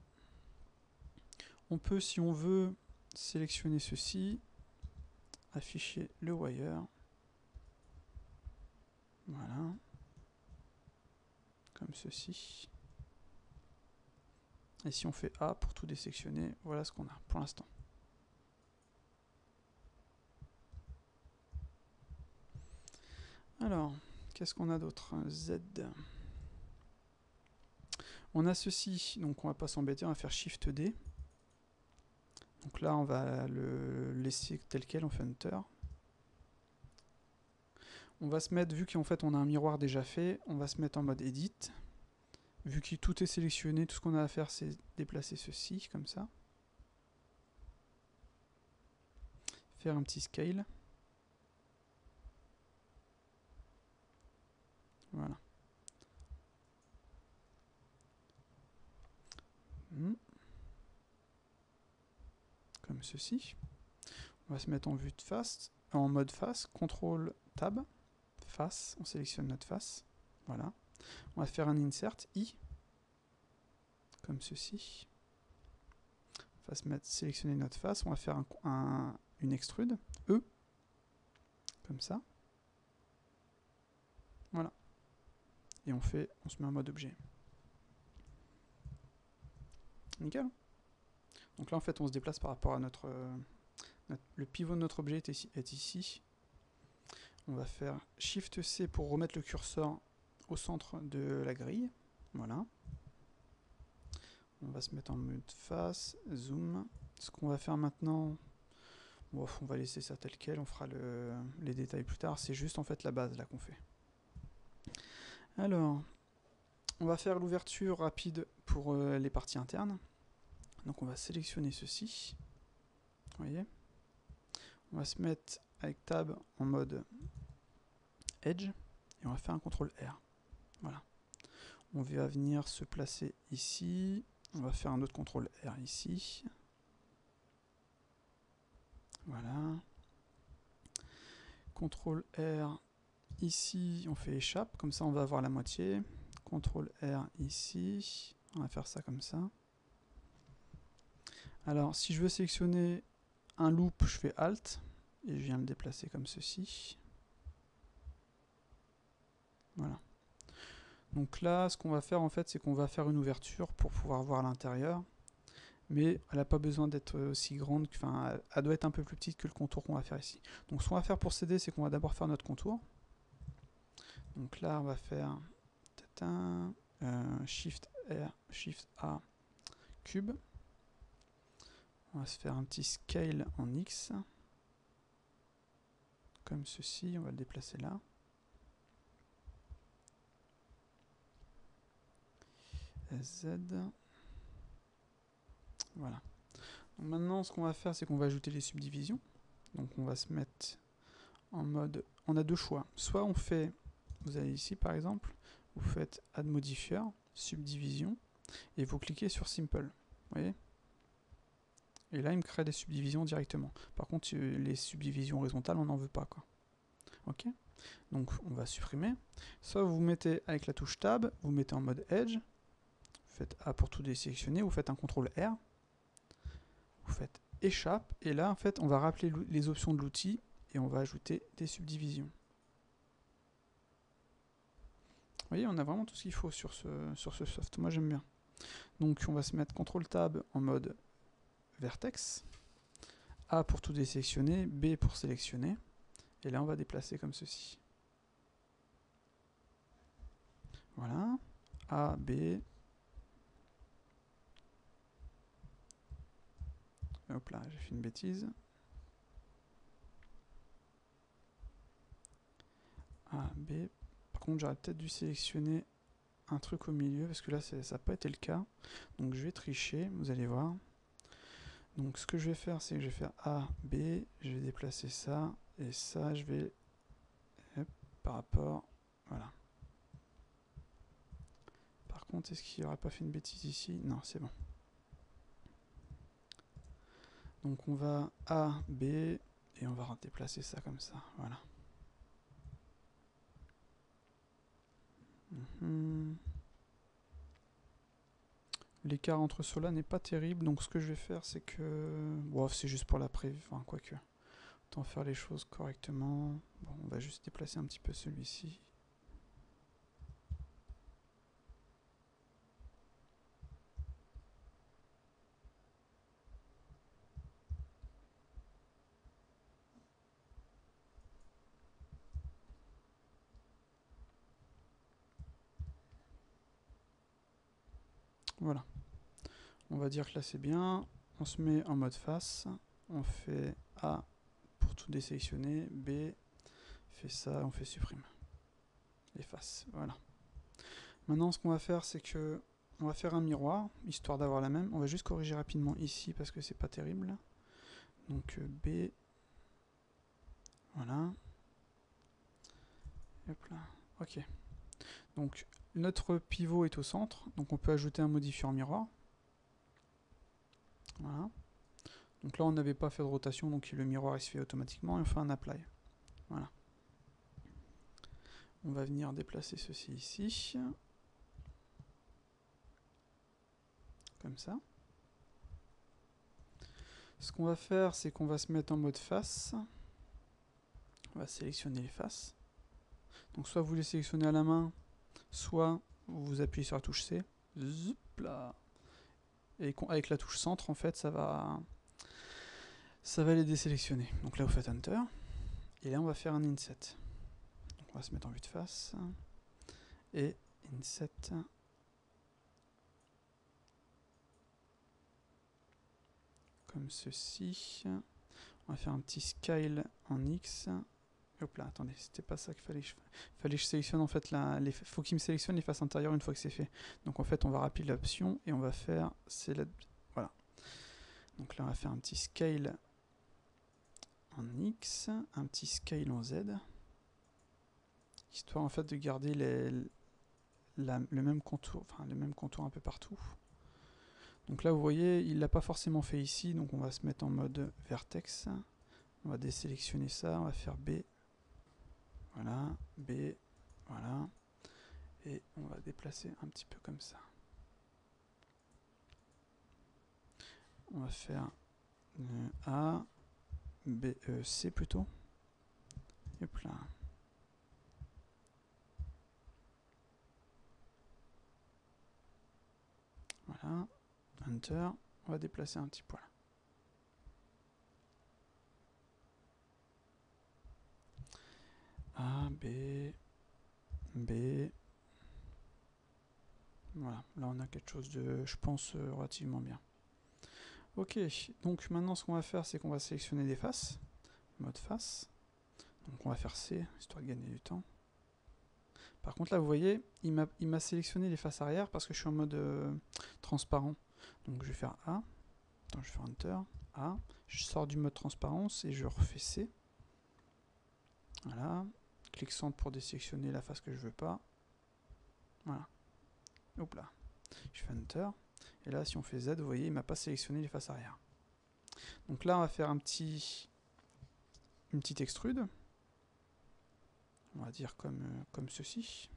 On peut, si on veut, sélectionner ceci, afficher le wire. Voilà. Comme ceci. Et si on fait A pour tout désectionner, voilà ce qu'on a pour l'instant. Alors, qu'est-ce qu'on a d'autre? Z. On a ceci, donc on va pas s'embêter, on va faire Shift D. Donc là, on va le laisser tel quel, on fait Enter. On va se mettre, vu qu'en fait on a un miroir déjà fait, on va se mettre en mode Edit. Vu que tout est sélectionné, tout ce qu'on a à faire, c'est déplacer ceci, comme ça. Faire un petit Scale. Voilà. Comme ceci. On va se mettre en vue de face, en mode face, CTRL Tab, face, on sélectionne notre face. Voilà. On va faire un insert I, comme ceci. On va se mettre, sélectionner notre face, on va faire une extrude, E, comme ça. Voilà. Et on se met en mode objet. Nickel. Donc là, en fait, on se déplace par rapport à le pivot de notre objet est ici. On va faire Shift C pour remettre le curseur au centre de la grille. Voilà. On va se mettre en mode face, zoom. Ce qu'on va faire maintenant, bon, on va laisser ça tel quel, on fera les détails plus tard. C'est juste en fait la base là qu'on fait. Alors, on va faire l'ouverture rapide pour les parties internes. Donc on va sélectionner ceci. Vous voyez? On va se mettre avec Tab en mode Edge et on va faire un CTRL R. Voilà. On va venir se placer ici. On va faire un autre CTRL R ici. Voilà. CTRL R ici, on fait échappe, comme ça on va avoir la moitié. CTRL R ici, on va faire ça comme ça. Alors si je veux sélectionner un loop, je fais Alt et je viens le déplacer comme ceci. Voilà. Donc là, ce qu'on va faire en fait, c'est qu'on va faire une ouverture pour pouvoir voir l'intérieur. Mais elle n'a pas besoin d'être aussi grande, enfin, elle doit être un peu plus petite que le contour qu'on va faire ici. Donc ce qu'on va faire pour s'aider, c'est qu'on va d'abord faire notre contour. Donc là, on va faire Shift R, Shift A, cube. On va se faire un petit scale en X. Comme ceci, on va le déplacer là. Z. Voilà. Donc maintenant, ce qu'on va faire, c'est qu'on va ajouter les subdivisions. Donc on va se mettre en mode... On a deux choix. Soit on fait... Vous allez ici, par exemple, vous faites Add Modifier, Subdivision, et vous cliquez sur Simple. Vous voyez? Et là, il me crée des subdivisions directement. Par contre, les subdivisions horizontales, on n'en veut pas, quoi. Ok? Donc, on va supprimer. Soit vous mettez avec la touche Tab, vous mettez en mode Edge, vous faites A pour tout désélectionner, vous faites un CTRL R, vous faites Échappe, et là, en fait, on va rappeler les options de l'outil, et on va ajouter des subdivisions. voyez, on a vraiment tout ce qu'il faut sur ce soft. Moi, j'aime bien. Donc, on va se mettre CTRL-Tab en mode vertex. A pour tout désélectionner, B pour sélectionner. Et là, on va déplacer comme ceci. Voilà. A, B. Hop là, j'ai fait une bêtise. A, B. Par contre, j'aurais peut-être dû sélectionner un truc au milieu, parce que là, ça n'a pas été le cas. Donc, je vais tricher, vous allez voir. Donc, ce que je vais faire, c'est que je vais faire A, B. Je vais déplacer ça. Et ça, je vais... Hop, par rapport... Voilà. Par contre, est-ce qu'il n'aurait pas fait une bêtise ici? Non, c'est bon. Donc on va A, B, et on va déplacer ça comme ça. Voilà. L'écart entre ceux-là n'est pas terrible, donc ce que je vais faire, c'est que... Bon, c'est juste pour la prévue, enfin, quoique. Autant faire les choses correctement. Bon, on va juste déplacer un petit peu celui-ci. Voilà. On va dire que là c'est bien. On se met en mode face. On fait A pour tout désélectionner. B fait ça, on fait supprime. Et face. Voilà. Maintenant ce qu'on va faire c'est que on va faire un miroir, histoire d'avoir la même. On va juste corriger rapidement ici parce que c'est pas terrible. Donc B. Voilà. Hop là. Ok. Donc notre pivot est au centre. Donc on peut ajouter un modifiant miroir. Voilà. Donc là on n'avait pas fait de rotation, donc le miroir il se fait automatiquement et on fait un apply. Voilà. On va venir déplacer ceci ici. Comme ça. Ce qu'on va faire, c'est qu'on va se mettre en mode face. On va sélectionner les faces. Donc soit vous les sélectionnez à la main, soit vous appuyez sur la touche C. Zoup là. Et avec la touche centre, en fait, ça va les désélectionner. Donc là, vous faites Enter. Et là, on va faire un inset. Donc on va se mettre en vue de face. Et inset. Comme ceci. On va faire un petit scale en X. Hop là, attendez, c'était pas ça qu'il fallait que je sélectionne en fait faut qu'il me sélectionne les faces intérieures une fois que c'est fait. Donc en fait, on va rappeler l'option et on va faire voilà. Donc là, on va faire un petit scale en X, un petit scale en Z, histoire en fait de garder le même contour, un peu partout. Donc là, vous voyez, il l'a pas forcément fait ici, donc on va se mettre en mode vertex. On va désélectionner ça, on va faire B. Voilà, B, voilà. Et on va déplacer un petit peu comme ça. On va faire A, B, C plutôt. Et hop là. Voilà. Enter. On va déplacer un petit poil. A, B, B. Voilà. Là, on a quelque chose de, je pense, relativement bien. Ok. Donc maintenant, ce qu'on va faire, c'est qu'on va sélectionner des faces. Mode face. Donc on va faire C, histoire de gagner du temps. Par contre là vous voyez, il m'a sélectionné les faces arrière parce que je suis en mode transparent. Donc je vais faire A, attends, je vais faire Enter, A, je sors du mode transparence et je refais C. Voilà, clic centre pour désélectionner la face que je veux pas. Voilà, hop là, je fais Enter. Et là si on fait Z, vous voyez, il m'a pas sélectionné les faces arrière. Donc là on va faire une petite extrude. On va dire comme ceci.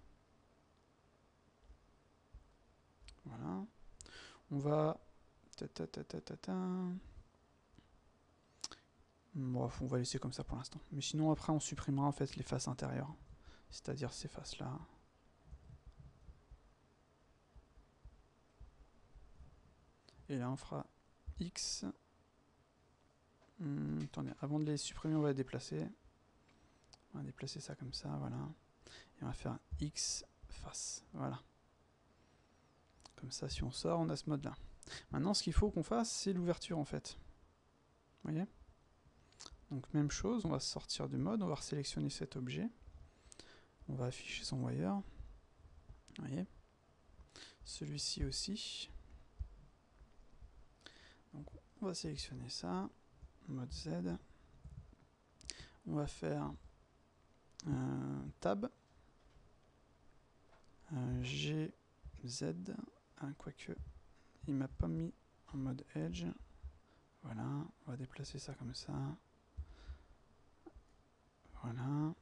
Voilà. On va... Bon, on va laisser comme ça pour l'instant. Mais sinon, après, on supprimera en fait les faces intérieures. C'est-à-dire ces faces-là. et là on fera X. Attendez, avant de les supprimer, on va les déplacer. On va déplacer ça comme ça, voilà. Et on va faire X face, voilà. Comme ça, si on sort, on a ce mode-là. Maintenant, ce qu'il faut qu'on fasse, c'est l'ouverture, en fait. Vous voyez? Donc, même chose, on va sortir du mode, on va sélectionner cet objet. On va afficher son wire. Vous voyez? Celui-ci aussi. Donc, on va sélectionner ça. Mode Z. On va faire Tab. GZ. Quoique, il m'a pas mis en mode Edge. Voilà, on va déplacer ça comme ça. Voilà.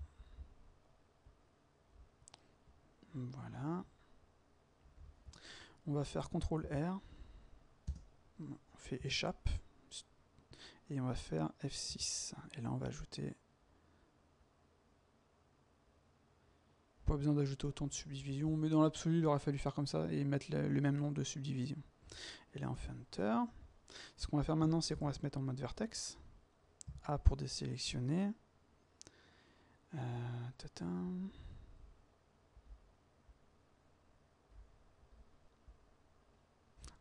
Voilà. On va faire CTRL R. On fait échappe. Et on va faire F6. Et là, on va ajouter... Pas besoin d'ajouter autant de subdivisions, mais dans l'absolu, il aurait fallu faire comme ça et mettre le même nombre de subdivisions. Et là, on fait Enter. Ce qu'on va faire maintenant, c'est qu'on va se mettre en mode vertex. A pour désélectionner.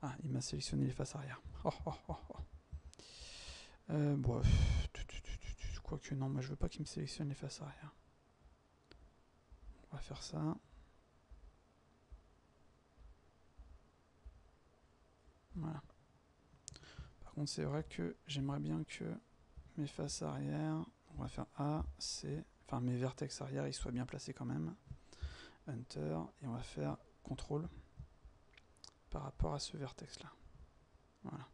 Ah, il m'a sélectionné les faces arrière. Bon, quoique non, moi je veux pas qu'il me sélectionne les faces arrière. On va faire ça. Voilà. Par contre, c'est vrai que j'aimerais bien que mes faces arrière, on va faire A, C, enfin mes vertex arrière, ils soient bien placés quand même. Enter, et on va faire CTRL par rapport à ce vertex là. Voilà.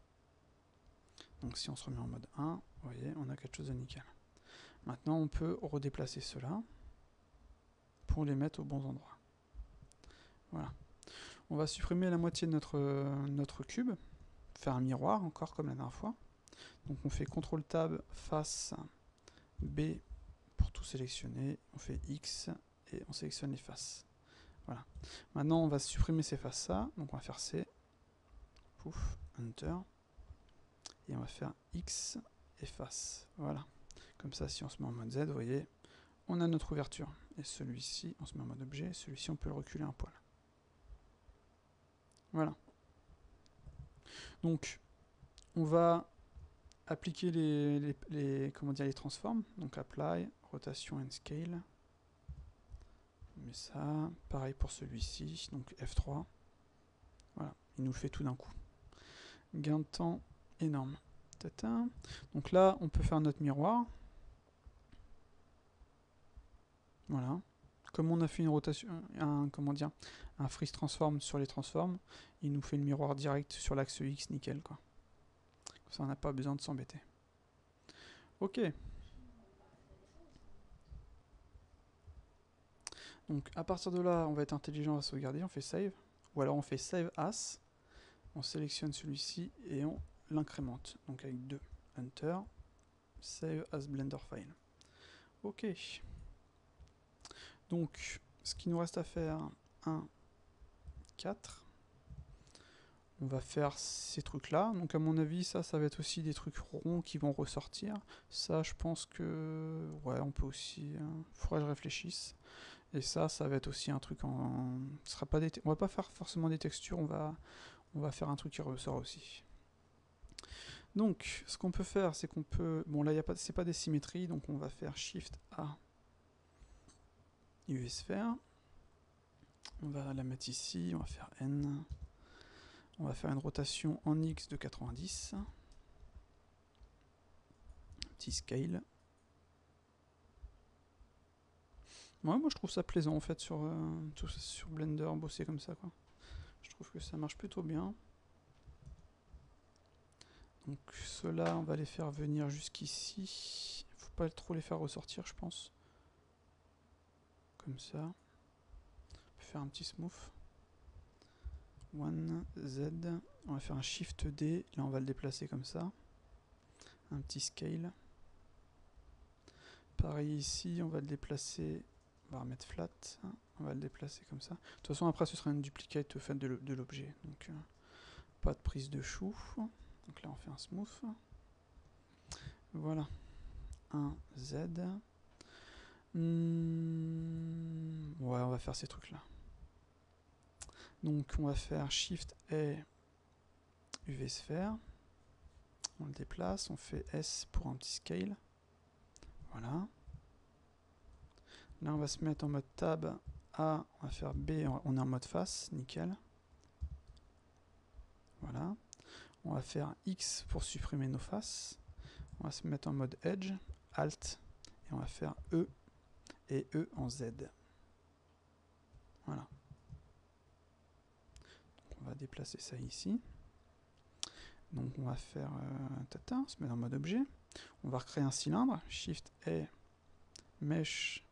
Donc si on se remet en mode 1, vous voyez, on a quelque chose de nickel. Maintenant, on peut redéplacer cela pour les mettre aux bons endroits. Voilà. On va supprimer la moitié de notre cube, faire un miroir encore comme la dernière fois. Donc on fait CTRL Tab, face, B pour tout sélectionner, on fait X et on sélectionne les faces. Voilà. Maintenant on va supprimer ces faces-là, donc on va faire C, pouf, Enter, et on va faire X et face. Voilà. Comme ça, si on se met en mode Z, vous voyez, on a notre ouverture. Et celui-ci, on se met en mode objet, celui-ci on peut le reculer un poil. Voilà. Donc, on va appliquer les transforms. Donc, apply, rotation and scale. On met ça. Pareil pour celui-ci. Donc, F3. Voilà. Il nous le fait tout d'un coup. Gain de temps énorme. Tata. Donc là, on peut faire notre miroir. Voilà. Comme on a fait une rotation, un freeze transform sur les transforms, il nous fait le miroir direct sur l'axe X, nickel quoi. Comme ça on n'a pas besoin de s'embêter. Ok. Donc à partir de là, on va être intelligent à sauvegarder, on fait save, ou alors on fait save as, on sélectionne celui-ci et on l'incrémente. Donc avec 2, Enter, save as Blender file. Ok. Donc ce qu'il nous reste à faire, 1, 4. On va faire ces trucs là, donc à mon avis ça va être aussi des trucs ronds qui vont ressortir. Ça je pense que ouais on peut aussi, faudrait que je réfléchisse. Et ça va être aussi un truc en, ce sera pas on va pas faire forcément des textures, on va faire un truc qui ressort aussi. Donc ce qu'on peut faire c'est qu'on peut, bon là c'est pas des symétries, donc on va faire Shift A UV-Sphere. On va la mettre ici, on va faire N. On va faire une rotation en X de 90. Un petit scale. Ouais, moi je trouve ça plaisant en fait sur Blender, bosser comme ça quoi. Je trouve que ça marche plutôt bien. Donc ceux-là, on va les faire venir jusqu'ici. Faut pas trop les faire ressortir, je pense. Comme ça. On peut faire un petit smooth. 1, Z. On va faire un Shift D. Là, on va le déplacer comme ça. Un petit scale. Pareil ici, on va le déplacer. On va remettre flat. On va le déplacer comme ça. De toute façon, après, ce sera une duplicate au fait de l'objet. Donc, pas de prise de chou. Donc là on fait un smooth. Voilà. Un Z. Ouais, on va faire ces trucs là. Donc on va faire Shift A UV sphère. On le déplace, on fait S pour un petit scale. Voilà. Là on va se mettre en mode tab. A, on va faire B, on est en mode face, nickel. Voilà. On va faire X pour supprimer nos faces. On va se mettre en mode Edge, Alt, et on va faire E et E en Z. Voilà. Donc on va déplacer ça ici. Donc on va faire on se met en mode objet. On va recréer un cylindre, Shift A, Mesh,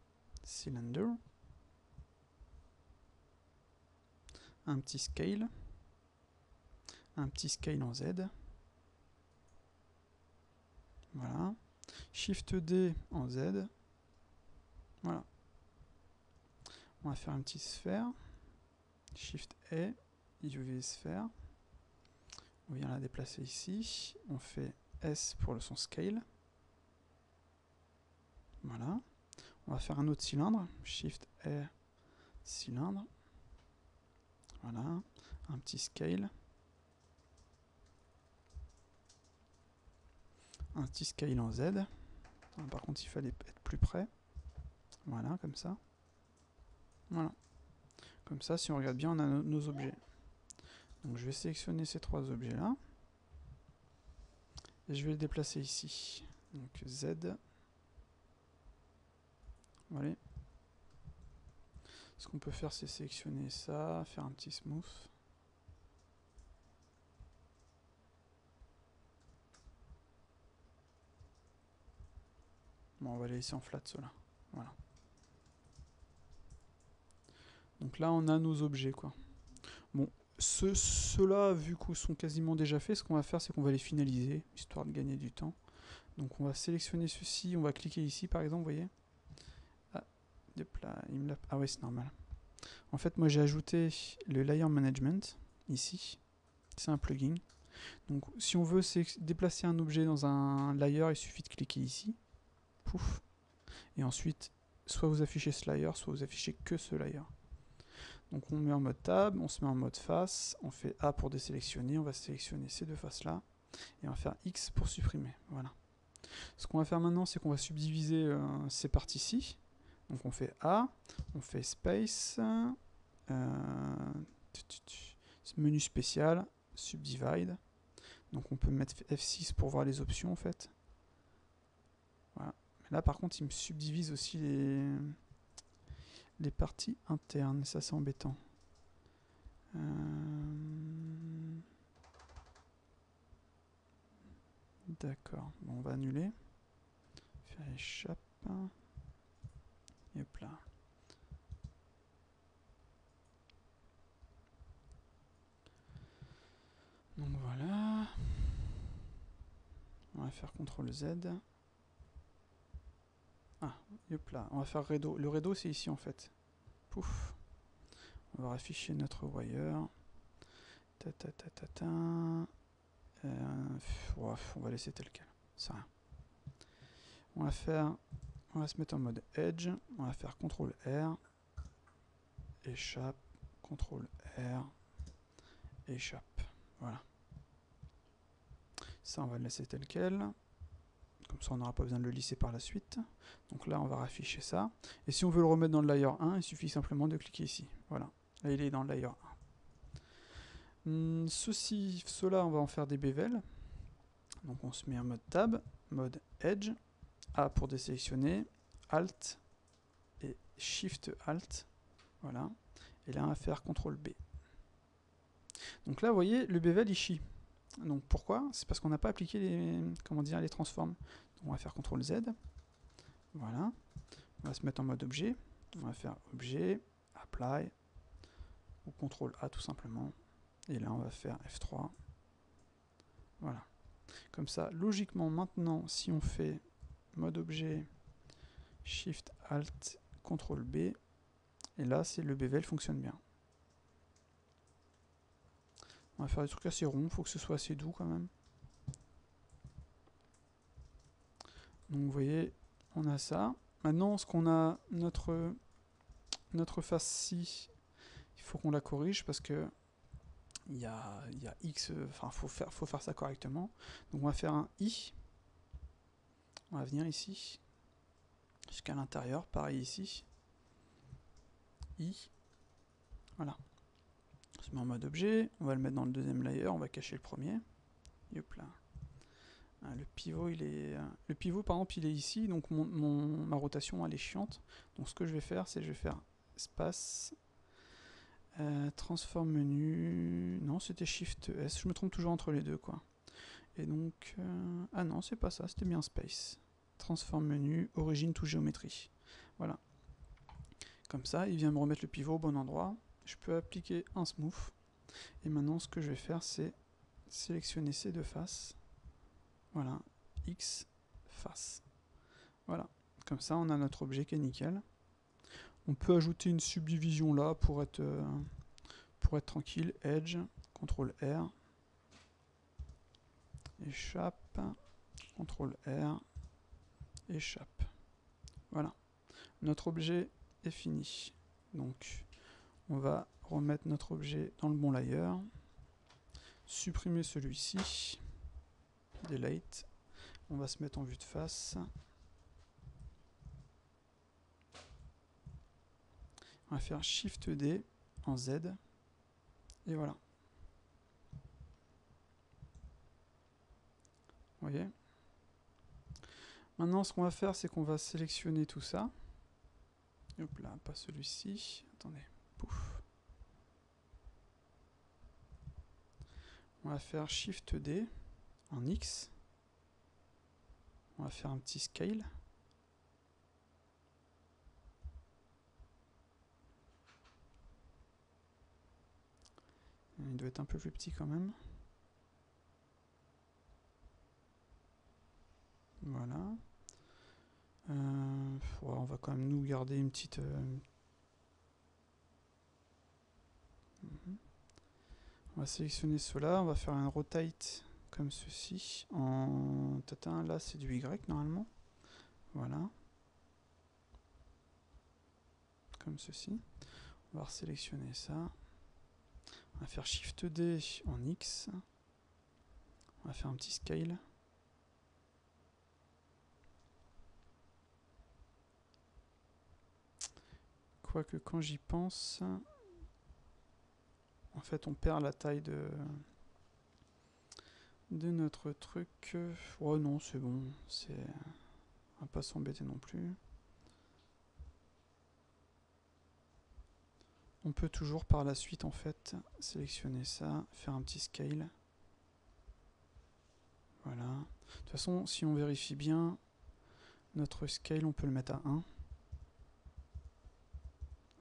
Cylinder. Un petit scale en Z. Voilà. Shift D en Z. Voilà. On va faire une petite sphère. Shift A, UV sphère. On vient la déplacer ici. On fait S pour son scale. Voilà. On va faire un autre cylindre. Shift A, cylindre. Voilà. Un petit scale. Un petit scale en Z. Par contre, il fallait être plus près. Voilà, comme ça. Voilà. Comme ça, si on regarde bien, on a nos objets. Donc je vais sélectionner ces trois objets-là. Et je vais les déplacer ici. Donc Z. Voilà. Ce qu'on peut faire, c'est sélectionner ça, faire un petit smooth. Bon, on va les laisser en flat, ceux-là. Voilà. Donc là, on a nos objets, quoi. Bon, ceux-là, vu qu'ils sont quasiment déjà faits, ce qu'on va faire, c'est qu'on va les finaliser, histoire de gagner du temps. Donc on va sélectionner ceci, on va cliquer ici, par exemple, vous voyez. Ah, là, ah ouais, c'est normal. En fait, moi, j'ai ajouté le Layer Management, ici. C'est un plugin. Donc, si on veut déplacer un objet dans un layer, il suffit de cliquer ici. Pouf. Et ensuite, soit vous affichez ce layer, soit vous affichez que ce layer. Donc on met en mode tab, on se met en mode face, on fait A pour désélectionner, on va sélectionner ces deux faces là, et on va faire X pour supprimer. Voilà. Ce qu'on va faire maintenant, c'est qu'on va subdiviser ces parties-ci. Donc on fait A, on fait space, menu spécial, subdivide. Donc on peut mettre F6 pour voir les options en fait. Voilà. Mais là par contre, il me subdivise aussi les parties internes, ça c'est embêtant. D'accord, bon, on va annuler. Faire échappe. Et hop là. Donc voilà. On va faire CTRL Z. Ah, hop là. On va faire Redo. Le Redo c'est ici en fait. Pouf. On va afficher notre wire. On va laisser tel quel. C'est rien. On va se mettre en mode Edge. On va faire CTRL R. Échappe. CTRL R. Échappe. Voilà. Ça, on va le laisser tel quel. Comme ça, on n'aura pas besoin de le lisser par la suite. Donc là, on va rafficher ça. Et si on veut le remettre dans le layer 1, il suffit simplement de cliquer ici. Voilà. Là, il est dans le layer 1. Ceux-là, on va en faire des bévels. Donc on se met en mode tab, mode edge, A pour désélectionner, Alt et Shift Alt. Voilà. Et là, on va faire CTRL B. Donc là, vous voyez, le bevel, il chie. Donc pourquoi? C'est parce qu'on n'a pas appliqué les transforms. Donc on va faire CTRL Z. Voilà. On va se mettre en mode objet. On va faire objet, apply, ou CTRL A tout simplement. Et là on va faire F3. Voilà. Comme ça, logiquement maintenant, si on fait mode objet, Shift Alt, CTRL B, et là c'est le bevel fonctionne bien. On va faire des trucs assez ronds, faut que ce soit assez doux quand même. Donc vous voyez, on a ça. Maintenant, ce qu'on a, notre face-ci, il faut qu'on la corrige parce que il y a X, enfin faut faire ça correctement. Donc on va faire un I. On va venir ici, jusqu'à l'intérieur, pareil ici. I. Voilà. On se met en mode objet, on va le mettre dans le deuxième layer, on va cacher le premier. Et hop là. Le pivot, le pivot par exemple il est ici, donc ma rotation elle est chiante. Donc ce que je vais faire, c'est je vais faire espace, transform menu, non c'était Shift S, je me trompe toujours entre les deux quoi. Et donc, ah non c'est pas ça, c'était bien space. Transform menu, origine to géométrie. Voilà. Comme ça, il vient me remettre le pivot au bon endroit. Je peux appliquer un smooth. Et maintenant ce que je vais faire, c'est sélectionner ces deux faces. Voilà, X face. Voilà, comme ça on a notre objet qui est nickel. On peut ajouter une subdivision là pour être tranquille. Edge, CTRL R, échappe, CTRL R, échappe. Voilà, notre objet est fini. Donc on va remettre notre objet dans le bon layer, supprimer celui-ci, delete, on va se mettre en vue de face. On va faire Shift D en Z. Et voilà. Vous voyez? Maintenant, ce qu'on va faire, c'est qu'on va sélectionner tout ça. Hop là, pas celui-ci. Attendez. Pouf. On va faire Shift D en X. On va faire un petit scale. Il doit être un peu plus petit quand même. Voilà. On va quand même nous garder une petite... On va sélectionner cela. On va faire un rotate comme ceci. En tatin, là c'est du Y normalement. Voilà. Comme ceci. On va resélectionner ça. On va faire Shift D en X. On va faire un petit scale. Quoique quand j'y pense, en fait on perd la taille de notre truc. Oh non, c'est bon, on va pas s'embêter non plus. On peut toujours par la suite en fait sélectionner ça, faire un petit scale. Voilà. De toute façon, si on vérifie bien, notre scale on peut le mettre à 1.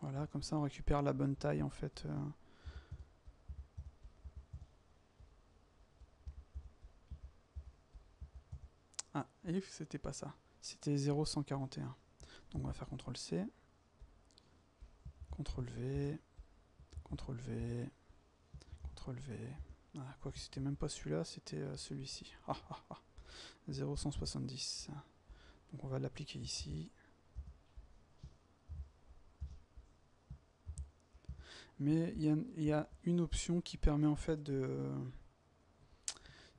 Voilà, comme ça on récupère la bonne taille en fait. Ah, et c'était pas ça. C'était 0,141. Donc on va faire CTRL-C. CTRL-V. CTRL-V. CTRL-V. Ah, quoique c'était même pas celui-là, c'était celui-ci. 0,170. Donc on va l'appliquer ici. Mais il y a une option qui permet en fait de,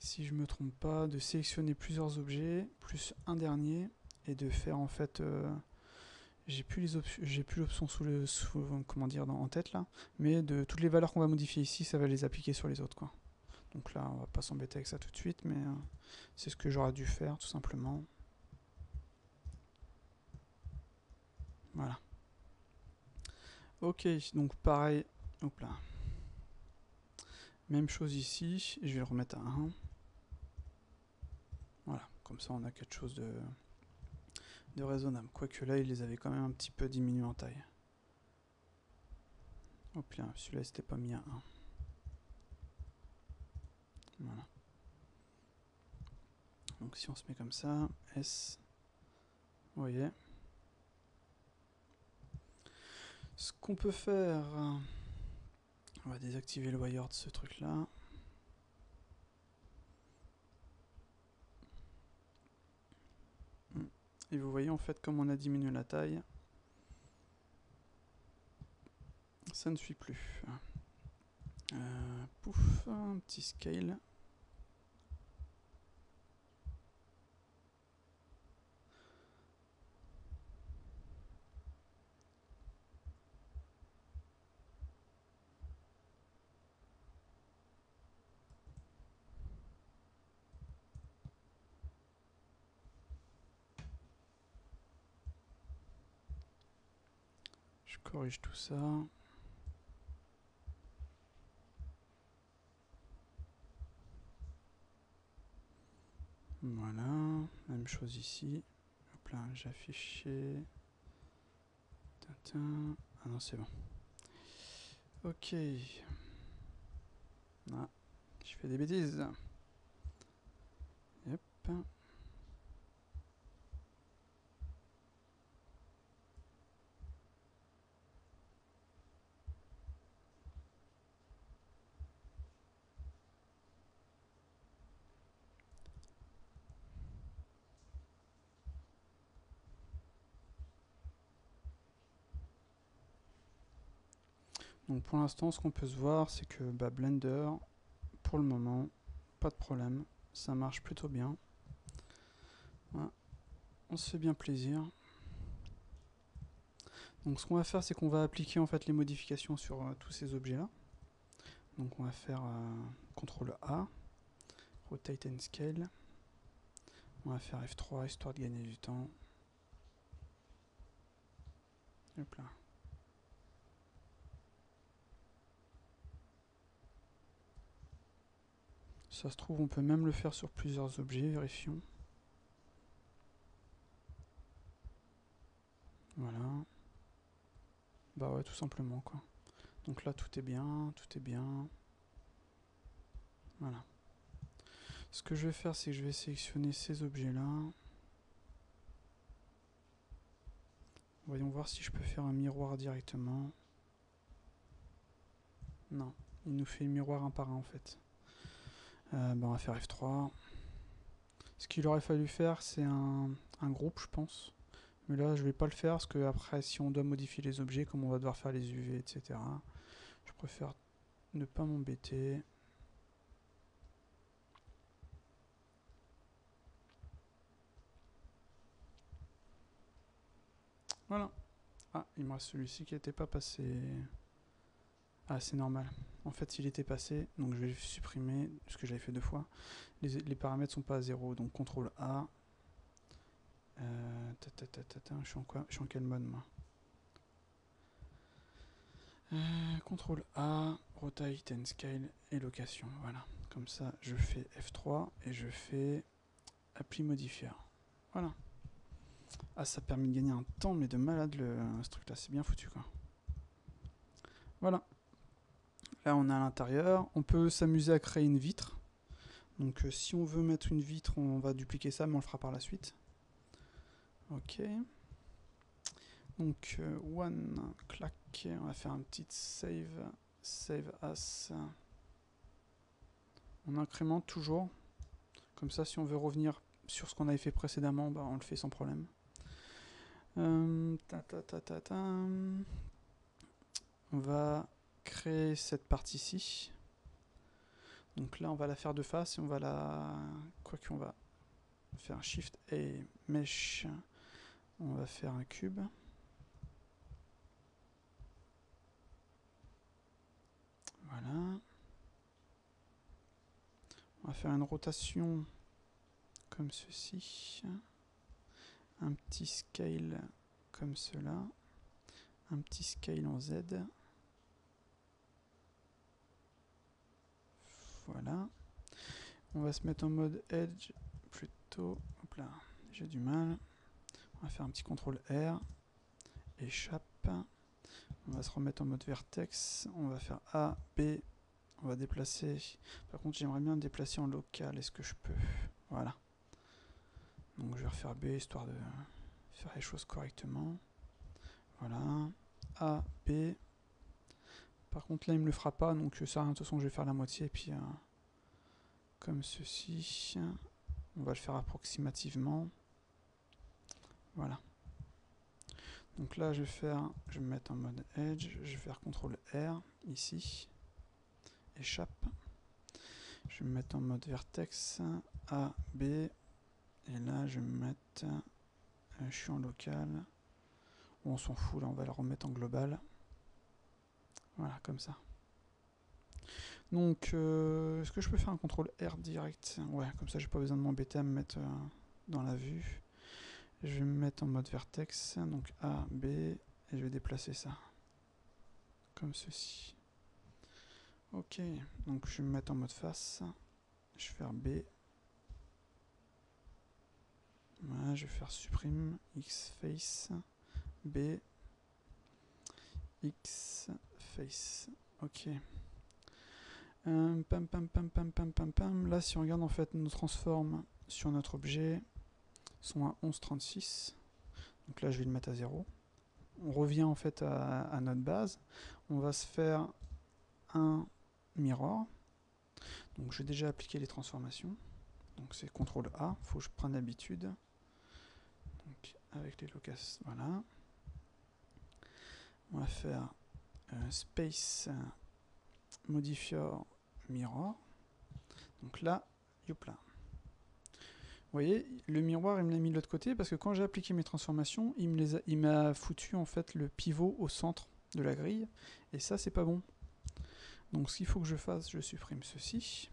si je me trompe pas, de sélectionner plusieurs objets, plus un dernier, et de faire en fait... j'ai plus l'option comment dire, en tête là, mais de toutes les valeurs qu'on va modifier ici, ça va les appliquer sur les autres quoi. Donc là, on va pas s'embêter avec ça tout de suite, mais c'est ce que j'aurais dû faire tout simplement. Voilà. Ok, donc pareil, hop là. Même chose ici, je vais le remettre à 1. Voilà, comme ça on a quelque chose de raisonnable. Quoique là, il les avait quand même un petit peu diminué en taille. Hop là, celui-là, c'était pas mis à 1. Voilà. Donc si on se met comme ça, S, vous voyez. Ce qu'on peut faire, on va désactiver le wire de ce truc-là. Et vous voyez en fait comme on a diminué la taille, ça ne suit plus. Pouf, un petit scale. Je corrige tout ça. Voilà, même chose ici. Hop là, j'ai affiché. Tintin. Ah non, c'est bon. Ok. Ah, je fais des bêtises. Yep. Donc pour l'instant, ce qu'on peut se voir, c'est que Blender, pour le moment, pas de problème. Ça marche plutôt bien. Voilà. On se fait bien plaisir. Donc ce qu'on va faire, c'est qu'on va appliquer en fait les modifications sur tous ces objets-là. Donc on va faire CTRL A, Rotate and Scale. On va faire F3 histoire de gagner du temps. Hop là. Ça se trouve, on peut même le faire sur plusieurs objets, vérifions. Voilà. Bah ouais, tout simplement quoi. Donc là, tout est bien, tout est bien. Voilà. Ce que je vais faire, c'est que je vais sélectionner ces objets-là. Voyons voir si je peux faire un miroir directement. Non, il nous fait le miroir un par un en fait. On va faire F3. Ce qu'il aurait fallu faire, c'est un groupe, je pense. Mais là, je vais pas le faire parce que après, si on doit modifier les objets, comme on va devoir faire les UV, etc., je préfère ne pas m'embêter. Voilà. Ah, il me reste celui-ci qui n'était pas passé. Ah, c'est normal. En fait, il était passé, donc je vais le supprimer, ce que j'avais fait 2 fois. Les paramètres sont pas à 0, donc CTRL A. Je suis en quoi? Je suis en quel mode, moi? CTRL A, Rotate and Scale et Location. Voilà. Comme ça, je fais F3 et je fais Appli Modifier. Voilà. Ah, ça permet de gagner un temps, mais de malade, ce truc-là. C'est bien foutu, quoi. Voilà. Là, on est à l'intérieur. On peut s'amuser à créer une vitre. Donc, si on veut mettre une vitre, on va dupliquer ça, mais on le fera par la suite. Ok. Donc, one, clac. On va faire un petit save as. On incrémente toujours. Comme ça, si on veut revenir sur ce qu'on avait fait précédemment, bah, on le fait sans problème. On va créer cette partie-ci. Donc là, on va la faire de face et on va la... Quoi qu'on va faire un Shift et Mesh. On va faire un cube. Voilà. On va faire une rotation comme ceci. Un petit scale comme cela. Un petit scale en Z. Voilà. On va se mettre en mode Edge plutôt. Hop là, j'ai du mal. On va faire un petit CTRL R. Échappe. On va se remettre en mode vertex. On va faire A, B. On va déplacer. Par contre, j'aimerais bien déplacer en local. Est-ce que je peux? Voilà. Donc, je vais refaire B histoire de faire les choses correctement. Voilà. A, B. Par contre, là, il me le fera pas. Donc, ça, de toute façon, je vais faire la moitié. Et puis, comme ceci. On va le faire approximativement. Voilà. Donc là, je vais me mettre en mode Edge, je vais faire CTRL R, ici, échappe. Je vais me mettre en mode Vertex, A, B, et là, je vais me mettre, je suis en local, on s'en fout, là, on va le remettre en global. Voilà, comme ça. Donc, est-ce que je peux faire un CTRL R direct? Ouais, comme ça, j'ai pas besoin de m'embêter à me mettre dans la vue. Je vais me mettre en mode vertex, donc A, B, et je vais déplacer ça. Comme ceci. Ok, donc je vais me mettre en mode face. Je vais faire B. Voilà, je vais faire supprime, X face, B, X face. Ok. Pam pam pam pam pam pam pam. Là, si on regarde en fait nos transforms sur notre objet sont à 11,36. Donc là, je vais le mettre à 0. On revient en fait à notre base. On va se faire un mirror. Donc j'ai déjà appliqué les transformations. Donc c'est CTRL A, il faut que je prenne l'habitude. Donc avec les locas, voilà. On va faire space modifier mirror. Donc là, youpla. Vous voyez, le miroir, il me l'a mis de l'autre côté parce que quand j'ai appliqué mes transformations, il m'a foutu en fait le pivot au centre de la grille. Et ça, c'est pas bon. Donc ce qu'il faut que je fasse, je supprime ceci.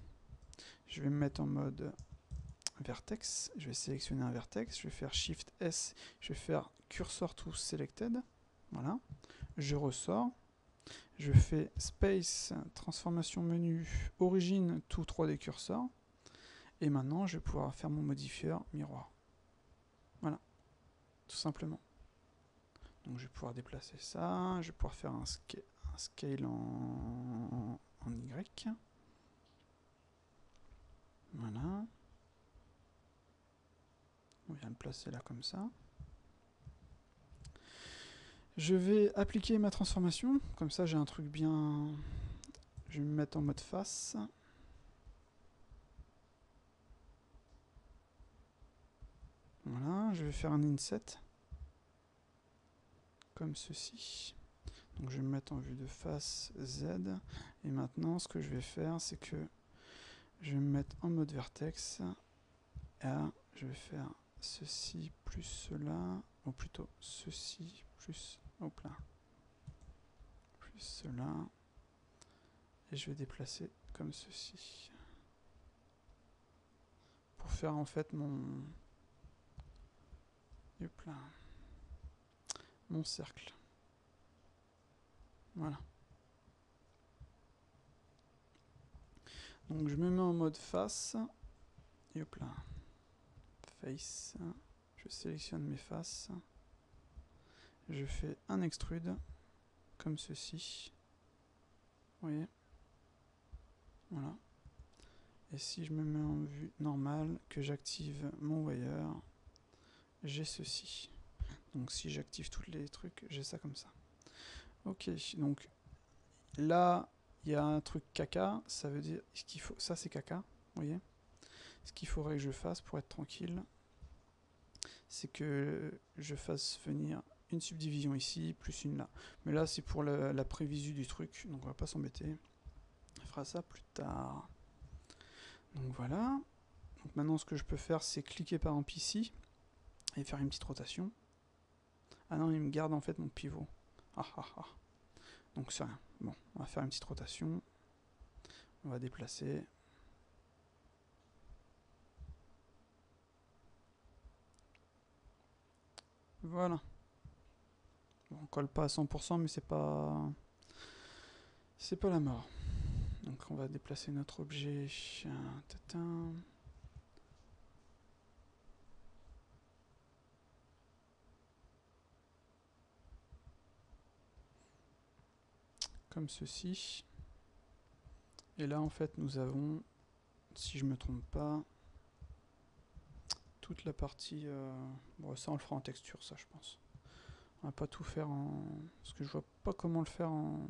Je vais me mettre en mode vertex. Je vais sélectionner un vertex. Je vais faire Shift S. Je vais faire Cursor to Selected. Voilà. Je ressors. Je fais Space, Transformation Menu, Origine to 3D Cursor. Et maintenant, je vais pouvoir faire mon modifieur miroir. Voilà. Tout simplement. Donc je vais pouvoir déplacer ça. Je vais pouvoir faire un scale en Y. Voilà. On vient le placer là comme ça. Je vais appliquer ma transformation. Comme ça, j'ai un truc bien... Je vais me mettre en mode face. Voilà, je vais faire un inset. Comme ceci. Donc je vais me mettre en vue de face Z. Et maintenant, ce que je vais faire, c'est que je vais me mettre en mode vertex. Et là, je vais faire ceci plus cela. Ou plutôt ceci plus... Hop là. Plus cela. Et je vais déplacer comme ceci. Pour faire en fait mon... Hop là. Mon cercle. Voilà. Donc je me mets en mode face. Et hop là. Face. Je sélectionne mes faces. Je fais un extrude. Comme ceci. Vous voyez. Voilà. Et si je me mets en vue normale, que j'active mon wire, j'ai ceci. Donc si j'active tous les trucs, j'ai ça comme ça. Ok, donc là, il y a un truc caca, ça veut dire ce qu'il faut. Ça c'est caca, vous voyez. Ce qu'il faudrait que je fasse pour être tranquille, c'est que je fasse venir une subdivision ici, plus une là. Mais là, c'est pour la prévisu du truc, donc on va pas s'embêter. On fera ça plus tard. Donc voilà. Donc maintenant, ce que je peux faire, c'est cliquer par exemple ici et faire une petite rotation. Ah non, il me garde en fait mon pivot. Ah ah ah. Donc c'est rien. Bon, on va faire une petite rotation. On va déplacer. Voilà. Bon, on colle pas à 100%, mais c'est pas la mort. Donc on va déplacer notre objet. Comme ceci. Et là en fait nous avons, si je me trompe pas, toute la partie... bon ça on le fera en texture, ça je pense. On va pas tout faire en... Parce que je vois pas comment le faire en...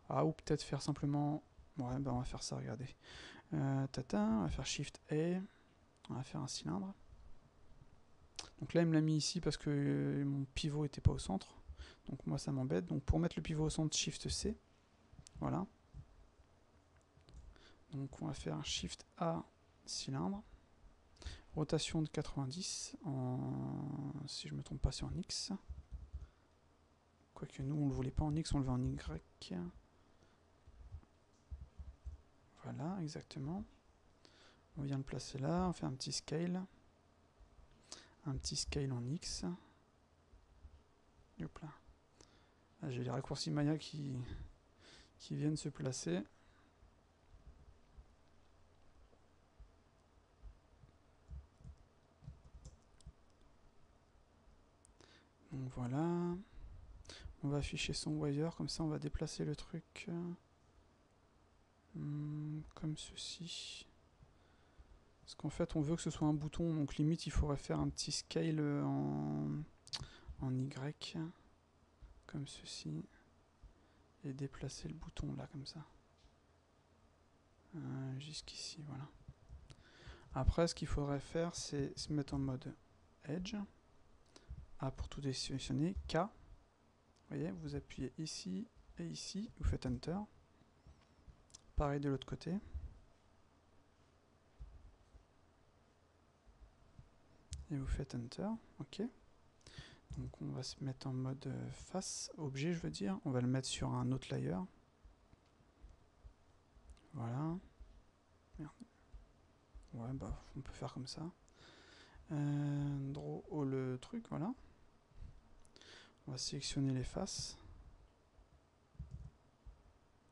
Ah, ou peut-être faire simplement... Ouais, ben on va faire ça, regardez. On va faire Shift A. On va faire un cylindre. Donc là, il me l'a mis ici parce que mon pivot n'était pas au centre. Donc moi, ça m'embête. Donc pour mettre le pivot au centre, Shift C. Voilà. Donc on va faire un Shift A cylindre. Rotation de 90. Si je ne me trompe pas, c'est en X. Quoique nous, on ne le voulait pas en X, on le veut en Y. Voilà, exactement. On vient le placer là. On fait un petit scale. Un petit scale en X. Hop là. Là j'ai les raccourcis Maya qui viennent se placer. Donc voilà. On va afficher son wire, comme ça on va déplacer le truc comme ceci. Parce qu'en fait on veut que ce soit un bouton, donc limite il faudrait faire un petit scale en Y, comme ceci. Et déplacer le bouton là, comme ça. Jusqu'ici, voilà. Après, ce qu'il faudrait faire, c'est se mettre en mode Edge. A pour tout désélectionner. K. Vous voyez, vous appuyez ici et ici. Vous faites Enter. Pareil de l'autre côté. Et vous faites Enter. OK. Donc on va se mettre en mode face. Objet, je veux dire. On va le mettre sur un autre layer. Voilà. Merde. Ouais, bah, on peut faire comme ça. Draw all truc, voilà. On va sélectionner les faces.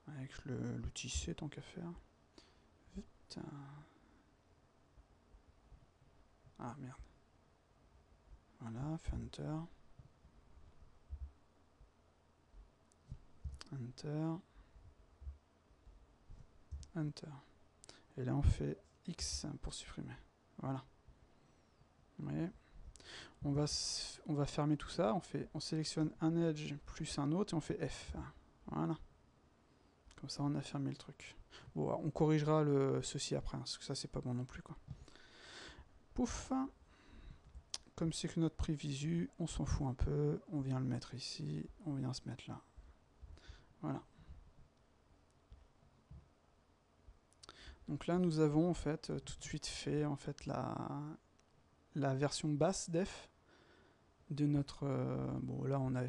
Avec l'outil C, tant qu'à faire. Putain. Ah, merde. Voilà, fait Enter. Enter. Enter. Et là, on fait X pour supprimer. Voilà. Vous voyez ? On va fermer tout ça. On sélectionne un edge plus un autre et on fait F. Voilà. Comme ça, on a fermé le truc. Bon, on corrigera ceci après, hein, parce que ça, c'est pas bon non plus, quoi. Pouf. Comme c'est que notre prévisu, on s'en fout un peu. On vient le mettre ici. On vient se mettre là. Voilà. Donc là, nous avons en fait tout de suite fait en fait la version basse def de notre. Bon, là, on va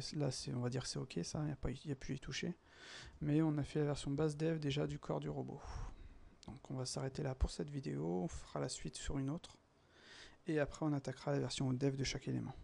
dire que c'est OK, ça, il n'y a plus à y toucher. Mais on a fait la version basse dev déjà du corps du robot. Donc on va s'arrêter là pour cette vidéo. On fera la suite sur une autre. Et après, on attaquera la version dev de chaque élément.